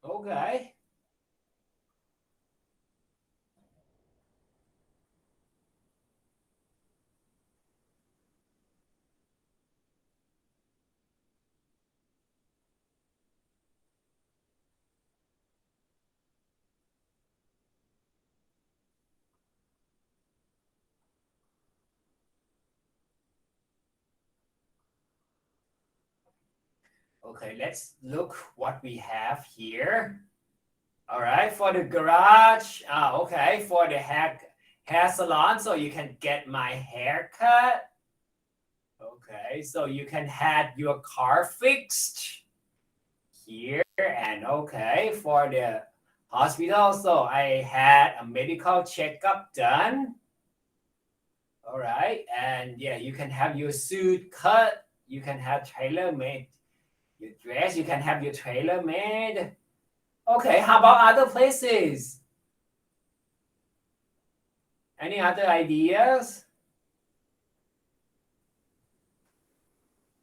Okay. Okay, let's look what we have here. All right, for the garage, okay, for the hair salon, so you can get my haircut. Okay, so you can have your car fixed here, and okay, for the hospital, so I had a medical checkup done. All right, and you can have your suit cut, you can have tailor-made your dress, you can have your tailor-made. Okay, how about other places? Any other ideas?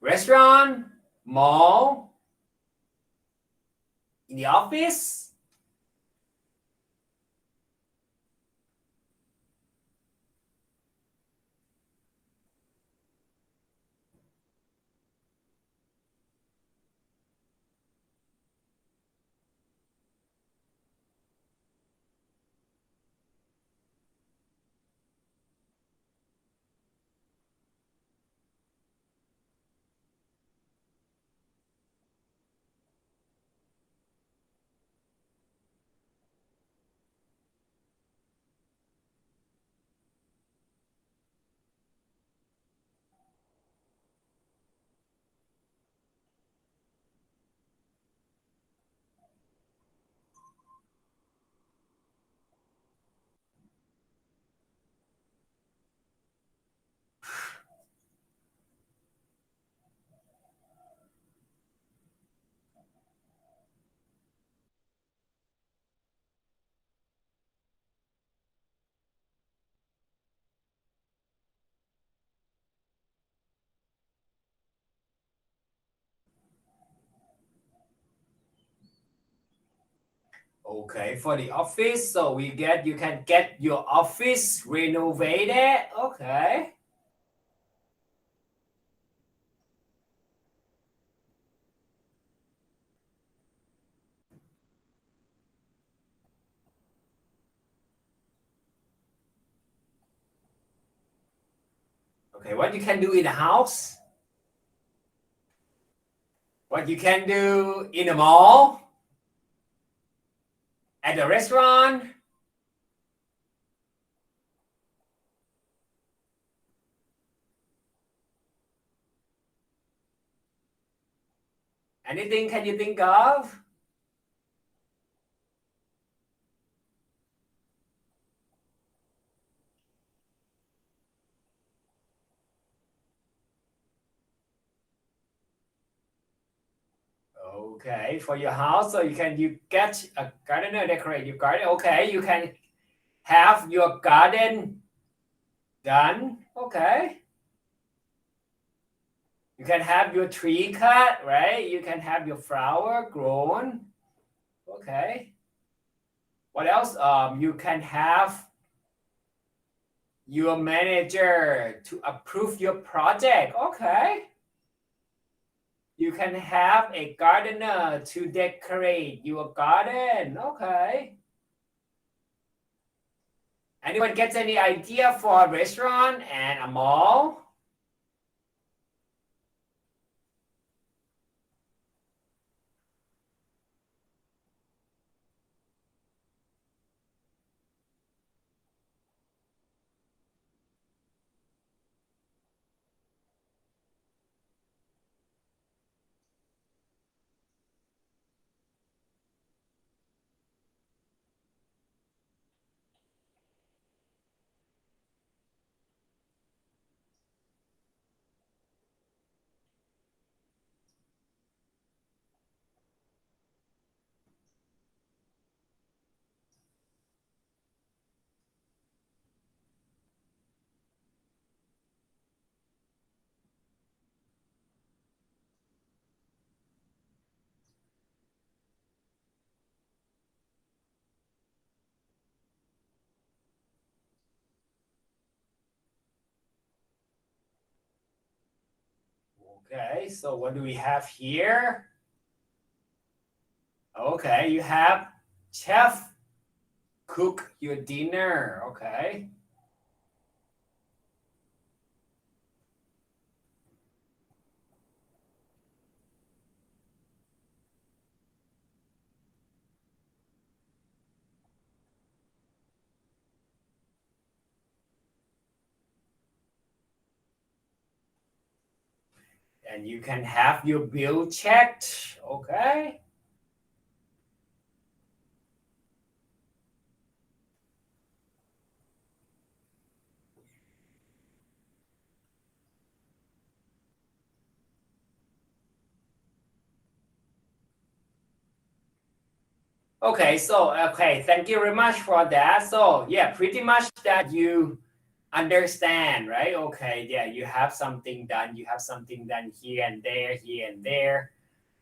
Restaurant, mall, in the office? Okay, for the office, so you can get your office renovated. Okay. Okay, what you can do in a house? What you can do in a mall? at the restaurant. Anything can you think of? Okay, for your house, so you get a gardener decorate your garden. Okay, you can have your garden done. Okay. You can have your tree cut, right? You can have your flower grown. Okay. What else? You can have your manager to approve your project. Okay. You can have a gardener to decorate your garden. Okay. Anyone gets any idea for a restaurant and a mall? Okay, so what do we have here? Okay, you have chef cook your dinner. Okay. And you can have your bill checked. Okay. Okay, so thank you very much for that. So yeah, pretty much that you understand, right? Okay, yeah, you have something done. You have something done here and there.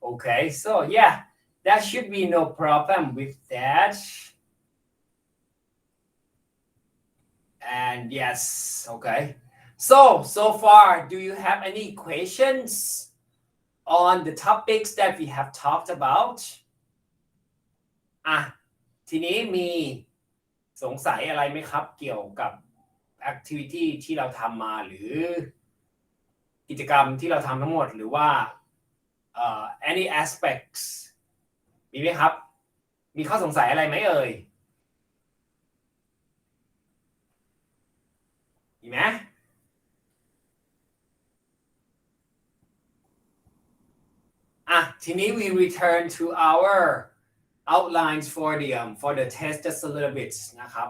Okay, so yeah, that should be no problem with that. And yes, okay. So far, do you have any questions on the topics that we have talked about? ทีนี้มีสงสัยอะไรไหมครับเกี่ยวกับ activity ที่เราทำมาหรือกิจกรรมที่เราทำทั้งหมดหรือว่าany aspects มีไหมครับมีข้อสงสัยอะไรไหมเอ่ยมีไหมทีนี้ we return to our outlines for the test just a little bit นะครับ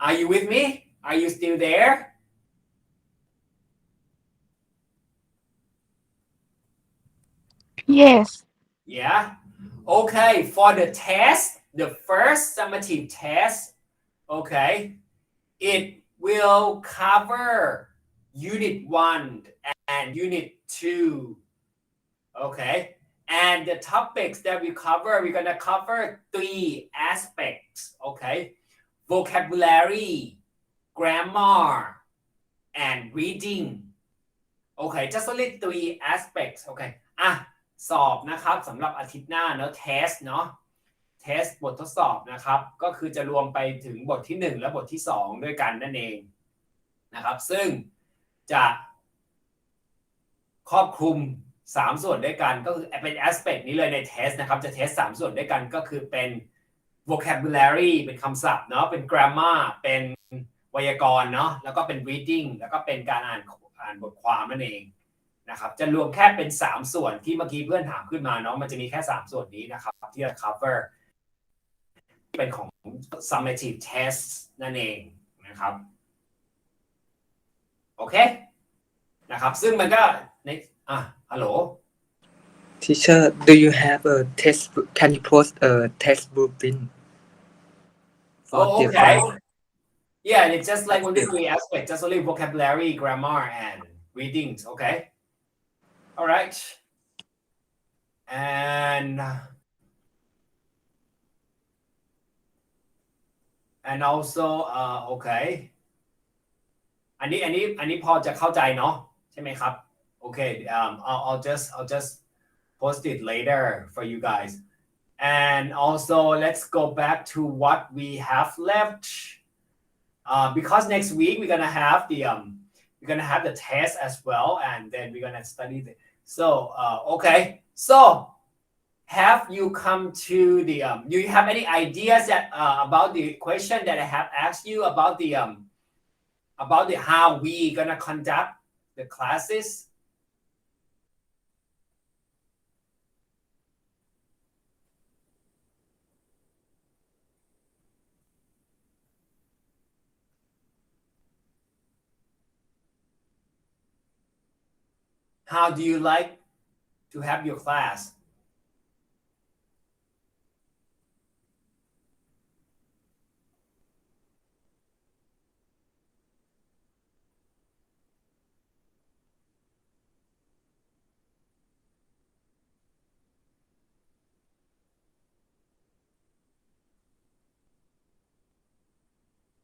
are you with me are you still there Yes. Yeah. Okay, for the test, the first summative test, okay, it will cover unit 1 and unit 2. Okay. And the topics that we cover, we're going to cover 3 aspects. Okay. Vocabulary, grammar, and reading. Okay, just only 3 aspects. Okay. สอบนะครับสำหรับอาทิตย์หน้าเนอะ test เนาะ test บททดสอบนะครับก็คือจะรวมไปถึงบทที่1และบทที่2ด้วยกันนั่นเองนะครับซึ่งจะครอบคลุม3ส่วนด้วยกันก็คือเป็น aspect นี้เลยใน test นะครับจะ test 3ส่วนด้วยกันก็คือเป็น vocabulary เป็นคำศัพท์เนาะเป็น grammar เป็นไวยากรณ์เนาะแล้วก็เป็น reading แล้วก็เป็นการอ่านบทความนั่นเองนะครับจะรวมแค่เป็น3ส่วนที่เมื่อกี้เพื่อนถามขึ้นมาเนาะมันจะมีแค่3ส่วนนี้นะครับที่จะ cover เป็นของ summative test นั่นเองนะครับโอเคนะครับซึ่งมันก็ในฮัลโหล Teacher do you have a textbook can you post a textbook print for the okay class yeah and it's just like only 3 aspects just only vocabulary grammar and readings okay all right and also okay อันนี้พอจะเข้าใจเนาะใช่ไหมครับ okay I'll just post it later for you guys and also let's go back to what we have left because next week we're gonna have the test as well and then we're gonna study so okay so have you come to the do you have any ideas that about the question that I have asked you about the how we gonna conduct the classes how do you like to have your class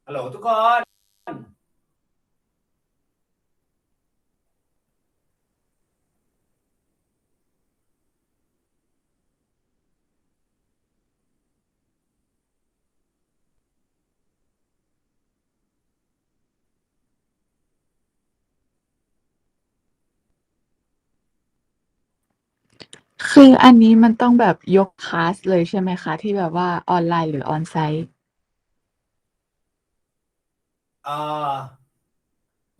ฮัลโหลทุกคน คืออันนี้มันต้องแบบยกคลาสเลยใช่ไหมคะที่แบบว่าออนไลน์หรือออนไซต์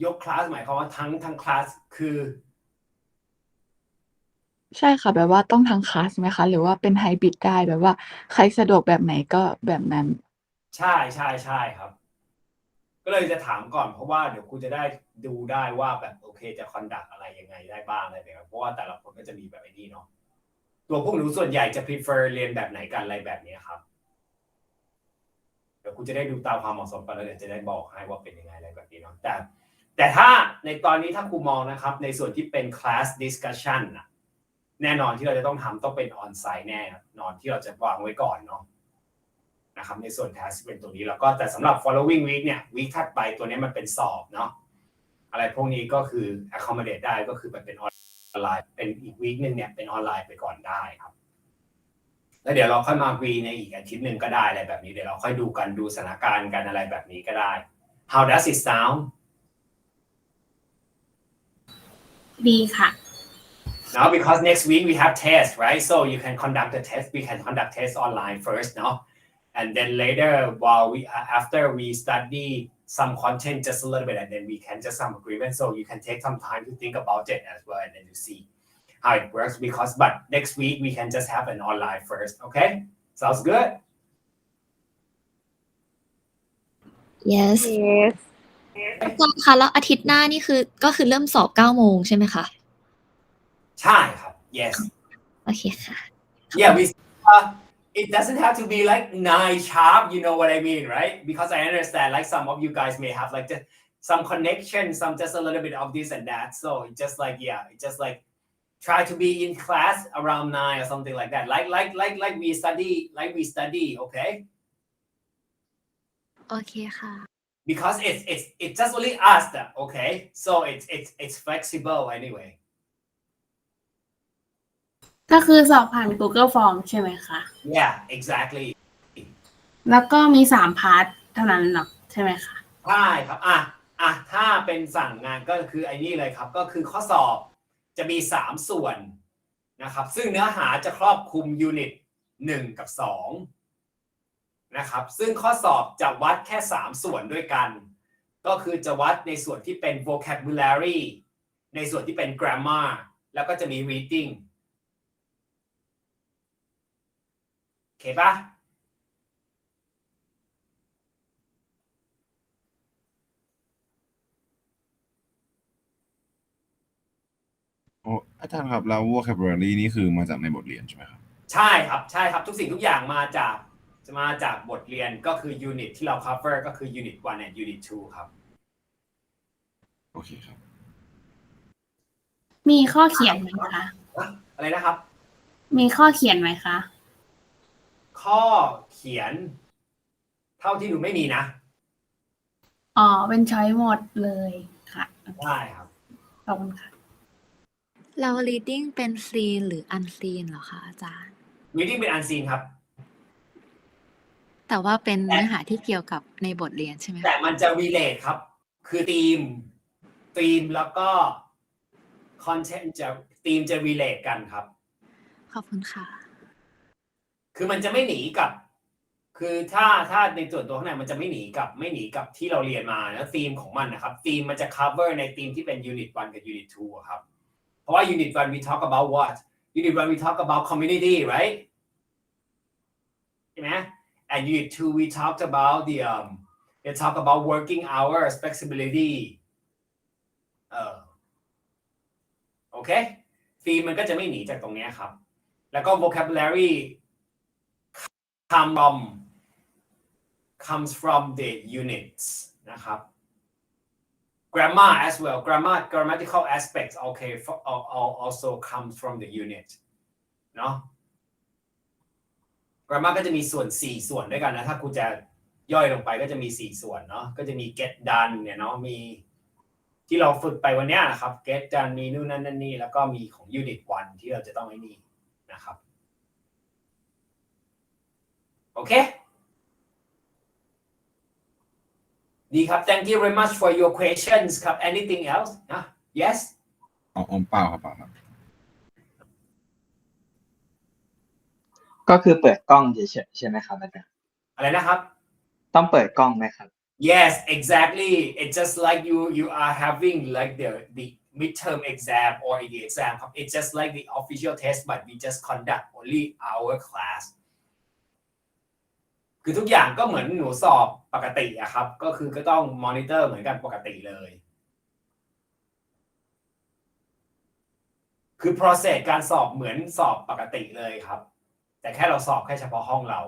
ยกคลาสหมายความว่าทั้งคลาสคือ ใช่ค่ะแบบว่าต้องทั้งคลาสไหมคะหรือว่าเป็นไฮบริดได้แบบว่าใครสะดวกแบบไหนก็แบบนั้น ใช่ครับก็เลยจะถามก่อนเพราะว่าเดี๋ยวครูจะได้ดูได้ว่าแบบโอเคจะคอนดักอะไรยังไงได้บ้างอะไรแบบนี้เพราะว่าแต่ละคนก็จะมีแบบไอ้นี่เนาะตัวพวกหนูส่วนใหญ่จะ prefer เรียนแบบไหนกันอะไรแบบนี้ครับเดี๋ยวครูจะได้ดูตามความเหมาะสมกันแล้วเดี๋ยวจะได้บอกให้ว่าเป็นยังไงอะไรแบบนี้เนาะแต่ถ้าในตอนนี้ถ้าครูมองนะครับในส่วนที่เป็น class discussion นะแน่นอนที่เราจะต้องทำต้องเป็น on site แน่นอนที่เราจะวางไว้ก่อนเนาะนะครับในส่วน task เป็นตัวนี้แล้วก็แต่สำหรับ following week เนี่ย week ถัดไปตัวนี้มันเป็นสอบเนาะอะไรพวกนี้ก็คือ accommodate ได้ก็คือมันเป็นออนไลน์เป็นอีก week นึงเนี่ยเป็นออนไลน์ไปก่อนได้ครับแล้วเดี๋ยวเราค่อยมาวีในอีกอาทิตย์นึงก็ได้อะไรแบบนี้เดี๋ยวเราค่อยดูกันดูสถานการณ์กันอะไรแบบนี้ก็ได้ how does it sound ดีค่ะ Now because next week we have tests right so you can conduct the test we can conduct tests online first no and then later while we after we study some content just a little bit and then we can just some agreement so you can take some time to think about it as well and then you see how it works because but next week we can just have an online first okay sounds good yes อาจารย์คะแล้วอาทิตย์หน้านี่คือก็คือเริ่มสอบ 9 โมงใช่ไหมคะใช่ครับ yes โอเคค่ะ yeah we it doesn't have to be like 9 sharp you know what I mean right because I understand like some of you guys may have like some connection some just a little bit of this and that so it just like yeah it just like try to be in class around 9 or something like that like we study okay โอเคค่ะ because it's just only us okay so it's flexible anyway ก็คือสอบผ่าน Google Form ใช่ไหมคะ yeah exactly แล้วก็มี3พาร์ทเท่านั้นหรอใช่ไหมคะใช่ครับถ้าเป็นสั่งงานก็คือไอ้นี่เลยครับก็คือข้อสอบจะมี3ส่วนนะครับซึ่งเนื้อหาจะครอบคลุมยูนิต1กับ2 นะครับซึ่งข้อสอบจะวัดแค่3ส่วนด้วยกันก็คือจะวัดในส่วนที่เป็น vocabulary ในส่วนที่เป็น grammar แล้วก็จะมี reading โอเคปะอาจารย์ครับแล้ว vocabulary นี่คือมาจากในบทเรียนใช่ไหมครับใช่ครับทุกสิ่งทุกอย่างมาจากบทเรียนก็คือ unit ที่เรา cover ก็คือ unit 1 and unit 2 ครับโอเคครับมีข้อเขียนไหมคะอะไรนะครับ มีข้อเขียนไหมคะข้อเขียนเท่าที่ดูไม่มีนะเป็นช้อยหมดเลยค่ะใช่ครับขอบคุณค่ะเรา reading เป็น seen หรือ unseen เหรอคะอาจารย์ reading เป็น unseen ครับแต่ว่าเป็นเนื้อหาที่เกี่ยวกับในบทเรียนใช่ไหมแต่มันจะ relate ครับคือธีมแล้วก็ content ธีมจะ relate กันครับขอบคุณค่ะคือมันจะไม่หนีกับคือถ้าในส่วนตัวข้างในมันจะไม่หนีกับที่เราเรียนมาแล้วธีมของมันนะครับธีมมันจะ cover ในธีมที่เป็น unit 1 กับ unit 2 ครับเพราะว่า unit 1 we talk about what unit 1 we talk about community right ใช่ไหมand unit 2 we talked about we talk about working hours flexibility โอเคธีมมันก็จะไม่หนีจากตรงนี้ครับแล้วก็ vocabulary comes from the units นะครับ grammar as well grammatical aspects okay also comes from the unit เนาะ grammar ก็จะมีส่วน4ส่วนด้วยกันนะถ้ากูจะย่อยลงไปก็จะมี4ส่วนเนาะก็จะมี get done เนี่ยเนาะมีที่เราฝึกไปวันนี้นะครับ get done มีนู่นนั่นนี่แล้วก็มีของ unit 1ที่เราจะต้องไอ้นี่นะครับโอเคดีครับ thank you very much for your questions ครับ anything else นะ yes เปล่าครับก็คือเปิดกล้องเฉยๆใช่ไหมครับอาจารย์อะไรนะครับต้องเปิดกล้องไหมครับ yes exactly it's just like you are having like the midterm exam or the exam ครับ it's just like the official test but we just conduct only our classคือทุกอย่างก็เหมือนหนูสอบปกติอะครับก็คือก็ต้องมอนิเตอร์เหมือนกันปกติเลยคือ process การสอบเหมือนสอบปกติเลยครับแต่แค่เราสอบแค่เฉพาะห้องเรา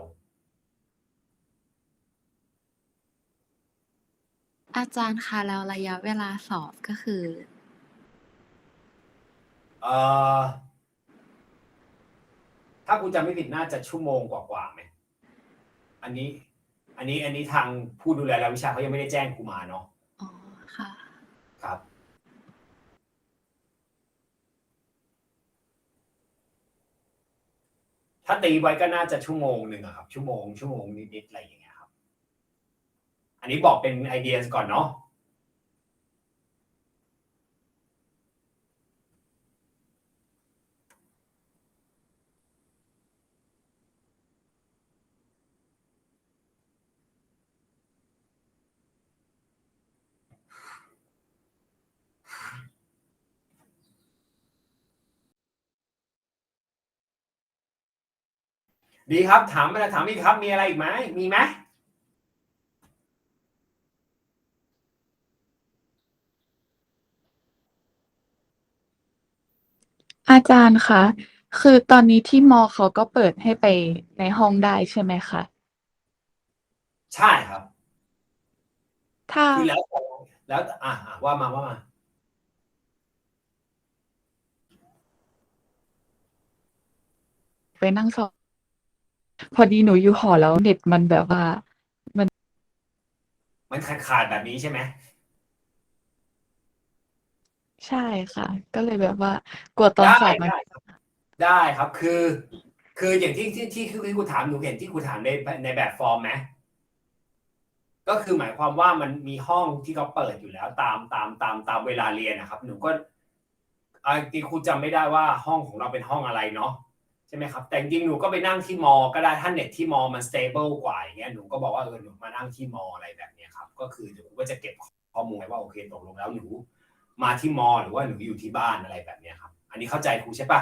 อาจารย์คะแล้วระยะเวลาสอบก็คือถ้ากูจำไม่ผิดน่าจะชั่วโมงกว่าไหมอันนี้ทางผู้ดูแลรายวิชาเขายังไม่ได้แจ้งกูมาเนาะอ๋อค่ะครับถ้าตีไว้ก็น่าจะชั่วโมงหนึ่งครับชั่วโมงนิดๆอะไรอย่างเงี้ยครับอันนี้บอกเป็นไอเดียก่อนเนาะดีครับถามอีกครับมีอะไรอีกไหมมีไหมอาจารย์คะคือตอนนี้ที่มอเขาก็เปิดให้ไปในห้องได้ใช่ไหมคะใช่ครับถ้าคือแล้วว่ามาไปนั่งสอบพอดีหนูอยู่หอแล้วเน็ตมันแบบว่ามันขาดแบบนี้ใช่ไหมใช่ค่ะก็เลยแบบว่ากลัวตอนสอบมันได้ครับคืออย่างที่กูถามหนูเห็นที่กูถามในแบบฟอร์มไหมก็คือหมายความว่ามันมีห้องที่เขาเปิดอยู่แล้วตามเวลาเรียนนะครับหนูก็ที่ครูจำไม่ได้ว่าห้องของเราเป็นห้องอะไรเนาะ ใช่ไหมครับแต่จริงๆหนูก็ไปนั่งที่มอก็ได้ถ้าเน็ตที่มอมัน stable กว่าอย่างเงี้ยหนูก็บอกว่าหนูมานั่งที่มออะไรแบบเนี้ยครับก็คือหนูก็จะเก็บข้อมูลไว้ว่าโอเคตกลงแล้วหนูมาที่มอหรือว่าหนูอยู่ที่บ้านอะไรแบบเนี้ยครับอันนี้เข้าใจครูใช่ปะ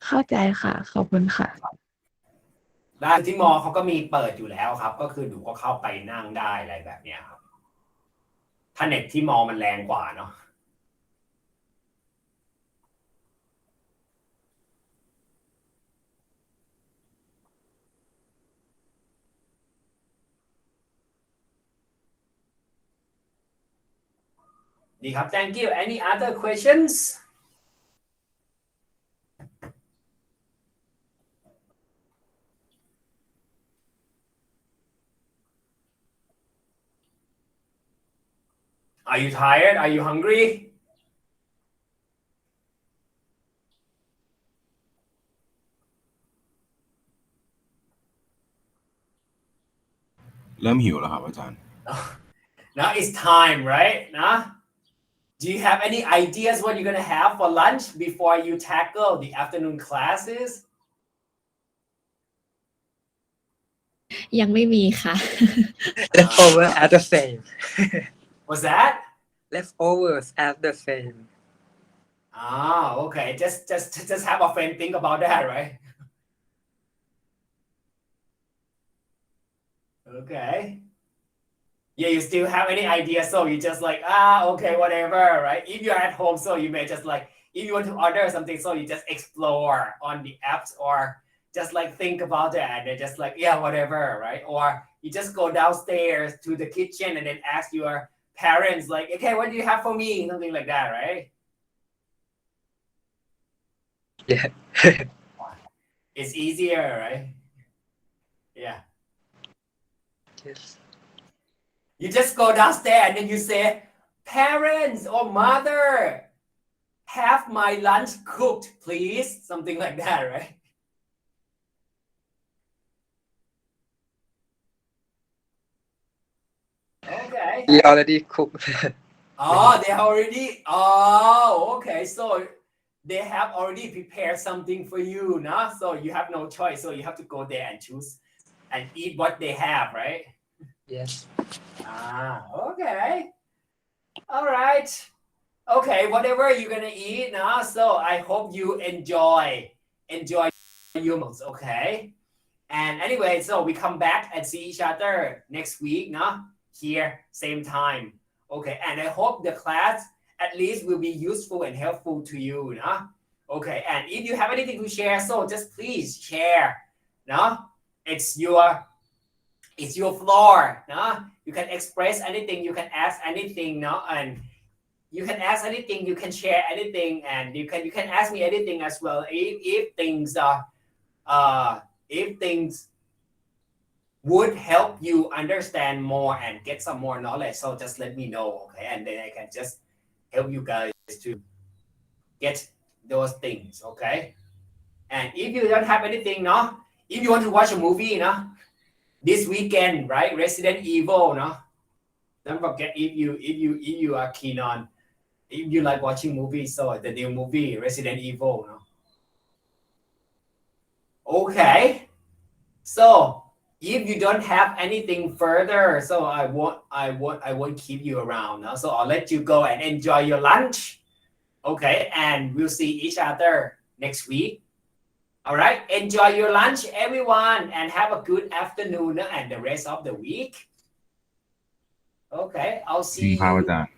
เข้าใจค่ะ ขอบคุณค่ะ ร้านที่มอเขาก็มีเปิดอยู่แล้วครับก็คือหนูก็เข้าไปนั่งได้อะไรแบบเนี้ยครับถ้าเน็ตที่มอมันแรงกว่าเนาะดีครับ thank you any other questions Are you tired? Are you hungry? เริ่มหิวแล้วครับอาจารย์ Now it's time, right? Nah? Do you have any ideas what you're gonna have for lunch before you tackle the afternoon classes? ยังไม่มีค่ะ leftover at the same What's that? leftovers at the same Okay. Just have a friend think about that, right? Okay. Yeah, you still have any idea, so you just like, okay, whatever, right? If you're at home, so you may just like, if you want to order something, so you just explore on the apps or just like think about it and then just like, yeah, whatever, right? Or you just go downstairs to the kitchen and then ask your parents like, okay, what do you have for me? Something like that, right? yeah It's easier, right? Yeah. yes You just go downstairs and then you say, parents or mother, have my lunch cooked, please. Something like that, right? Okay. he already cooked Okay. So they have already prepared something for you, nah? So you have no choice. So you have to go there and choose and eat what they have, right? yes Okay. All right. Okay, whatever you're gonna eat now. So I hope you enjoy your meals, okay? And anyway, so we come back and see each other next week, no? Here, same time. Okay, and I hope the class at least will be useful and helpful to you, no? Okay, and if you have anything to share, so just please share, no? It's your floor, no? You can express anything, you can ask anything, no? And you can ask anything, you can share anything, and you can ask me anything as well. If things would help you understand more and get some more knowledge, so just let me know, okay? And then I can just help you guys to get those things, okay? And if you don't have anything, no? If you want to watch a movie, no? This weekend, right? Resident Evil, no? Don't forget if you are keen on, if you like watching movies, so the new movie Resident Evil, no? Okay. So if you don't have anything further, so I won't keep you around, no? So I'll let you go and enjoy your lunch. Okay, and we'll see each other next week. All right, enjoy your lunch, everyone, and have a good afternoon and the rest of the week. Okay, I'll จริง see ครับอา you. จารย์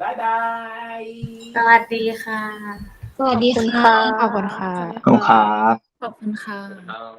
Bye bye. สวัสดีค่ะ สวัสดีค่ะ ขอบคุณค่ะ ขอบคุณครับ ขอบคุณค่ะ ครับ